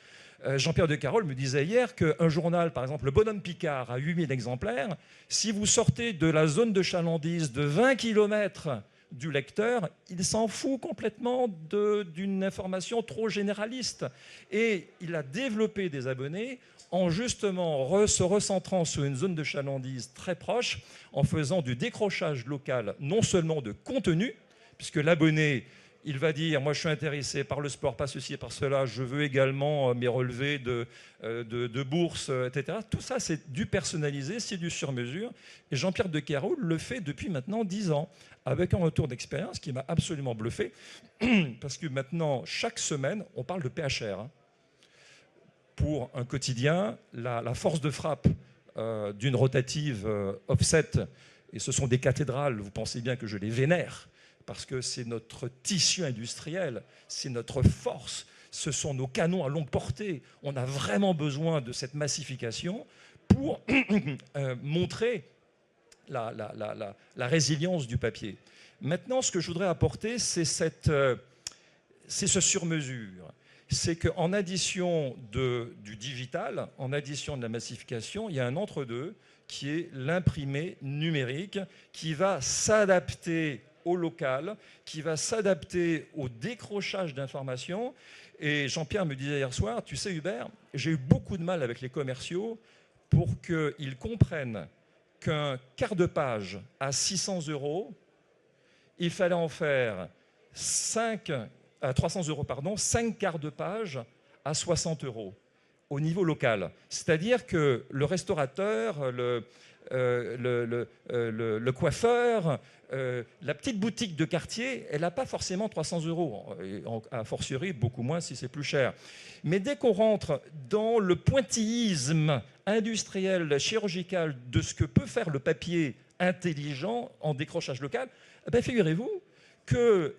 Jean-Pierre de Keroul me disait hier qu'un journal, par exemple le Bonhomme Picard, à 8000 exemplaires, si vous sortez de la zone de chalandise de 20 km du lecteur, il s'en fout complètement d'une information trop généraliste. Et il a développé des abonnés en justement se recentrant sur une zone de chalandise très proche, en faisant du décrochage local, non seulement de contenu, puisque l'abonné, il va dire, moi je suis intéressé par le sport, pas ceci et par cela, je veux également mes relevés de bourse, etc. Tout ça, c'est du personnalisé, c'est du sur-mesure. Et Jean-Pierre de Keroul le fait depuis maintenant 10 ans, avec un retour d'expérience qui m'a absolument bluffé, parce que maintenant, chaque semaine, on parle de PHR. Pour un quotidien, la force de frappe d'une rotative offset, et ce sont des cathédrales, vous pensez bien que je les vénère, parce que c'est notre tissu industriel, c'est notre force, ce sont nos canons à longue portée. On a vraiment besoin de cette massification pour montrer la résilience du papier. Maintenant, ce que je voudrais apporter, c'est ce sur-mesure. C'est qu'en addition du digital, en addition de la massification, il y a un entre-deux qui est l'imprimé numérique, qui va s'adapter au local, qui va s'adapter au décrochage d'informations. Et Jean-Pierre me disait hier soir, tu sais Hubert, j'ai eu beaucoup de mal avec les commerciaux pour qu'ils comprennent qu'un quart de page à 600 €, il fallait en faire 300 €, pardon, 5 quarts de page à 60 € au niveau local. C'est-à-dire que le restaurateur, le coiffeur, la petite boutique de quartier, elle n'a pas forcément 300 €, a fortiori beaucoup moins si c'est plus cher. Mais dès qu'on rentre dans le pointillisme industriel, chirurgical de ce que peut faire le papier intelligent en décrochage local, ben figurez-vous que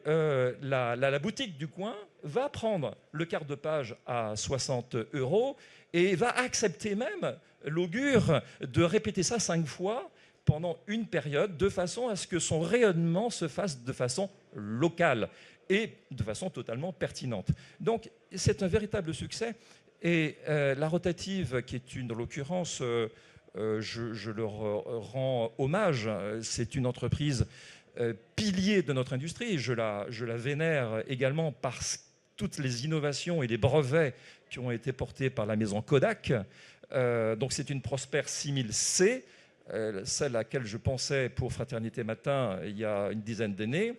la boutique du coin va prendre le quart de page à 60 € et va accepter même l'augure de répéter ça 5 fois pendant une période, de façon à ce que son rayonnement se fasse de façon locale et de façon totalement pertinente. Donc c'est un véritable succès. Et la rotative, qui est en l'occurrence, je leur rends hommage, c'est une entreprise pilier de notre industrie. Je la vénère également par toutes les innovations et les brevets qui ont été portés par la maison Kodak. Donc c'est une Prosper 6000C, celle à laquelle je pensais pour Fraternité Matin il y a une dizaine d'années.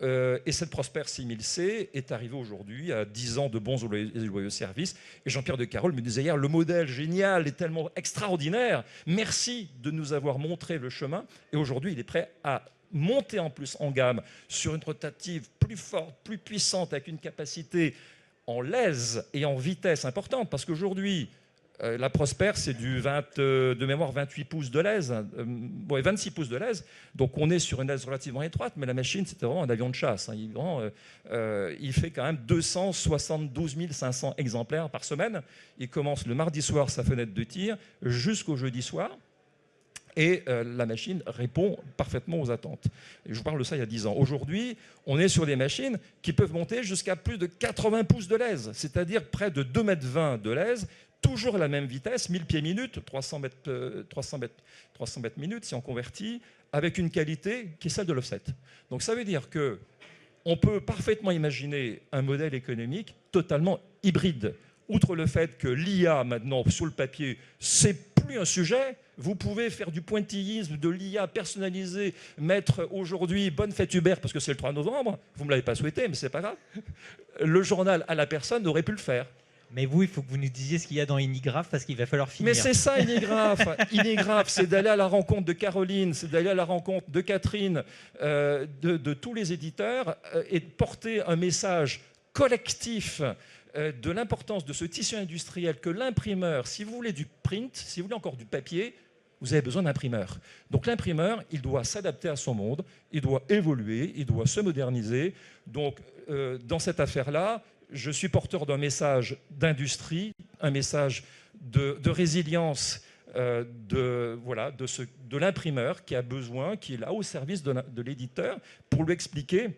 Et cette Prosper 6000C est arrivée aujourd'hui à 10 ans de bons et loyaux services. Et Jean-Pierre de Carol me disait hier, le modèle génial est tellement extraordinaire. Merci de nous avoir montré le chemin. Et aujourd'hui, il est prêt à monter en plus en gamme sur une rotative plus forte, plus puissante, avec une capacité en lèse et en vitesse importante. Parce qu'aujourd'hui, la Prosper, c'est de mémoire 28 pouces de lèse, 26 pouces de lèse. Donc on est sur une lèse relativement étroite, mais la machine, c'était vraiment un avion de chasse. Il fait quand même 272 500 exemplaires par semaine. Il commence le mardi soir sa fenêtre de tir jusqu'au jeudi soir. Et la machine répond parfaitement aux attentes. Et je vous parle de ça il y a 10 ans. Aujourd'hui, on est sur des machines qui peuvent monter jusqu'à plus de 80 pouces de lèse, c'est-à-dire près de 2,20 m de lèse, toujours à la même vitesse, 1000 pieds minutes, 300 mètres minutes si on convertit, avec une qualité qui est celle de l'offset. Donc ça veut dire qu'on peut parfaitement imaginer un modèle économique totalement hybride. Outre le fait que l'IA, maintenant, sur le papier, c'est plus un sujet, vous pouvez faire du pointillisme, de l'IA personnalisée, mettre aujourd'hui bonne fête Hubert, parce que c'est le 3 novembre, vous ne me l'avez pas souhaité, mais c'est pas grave. Le journal à la personne aurait pu le faire. Mais vous, il faut que vous nous disiez ce qu'il y a dans Inigraph, parce qu'il va falloir finir. Mais c'est ça, Inigraph. Inigraph, c'est d'aller à la rencontre de Caroline, c'est d'aller à la rencontre de Catherine, de tous les éditeurs, et de porter un message collectif de l'importance de ce tissu industriel que l'imprimeur, si vous voulez du print, si vous voulez encore du papier, vous avez besoin d'imprimeur. Donc l'imprimeur, il doit s'adapter à son monde, il doit évoluer, il doit se moderniser. Donc dans cette affaire-là, je suis porteur d'un message d'industrie, un message de résilience de l'imprimeur qui a besoin, qui est là au service de l'éditeur, pour lui expliquer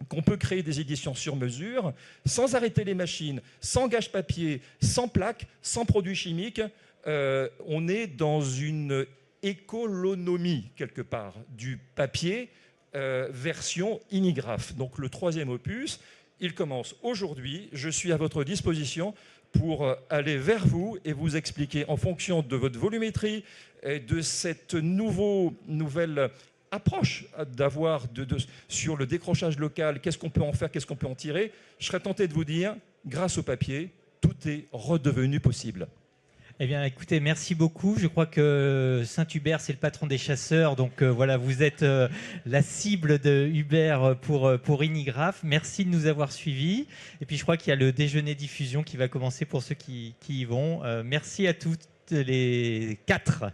qu'on peut créer des éditions sur mesure sans arrêter les machines, sans gâche papier, sans plaques, sans produits chimiques. On est dans une économie, quelque part, du papier version Inigraph. Donc le 3e opus, il commence aujourd'hui. Je suis à votre disposition pour aller vers vous et vous expliquer, en fonction de votre volumétrie et de cette nouvelle approche d'avoir sur le décrochage local, qu'est-ce qu'on peut en faire, qu'est-ce qu'on peut en tirer. Je serais tenté de vous dire, grâce au papier, tout est redevenu possible. Eh bien, écoutez, merci beaucoup. Je crois que Saint-Hubert, c'est le patron des chasseurs. Donc, voilà, vous êtes la cible de Hubert pour Inigraph. Merci de nous avoir suivis. Et puis, je crois qu'il y a le déjeuner diffusion qui va commencer pour ceux qui y vont. Merci à toutes les 4.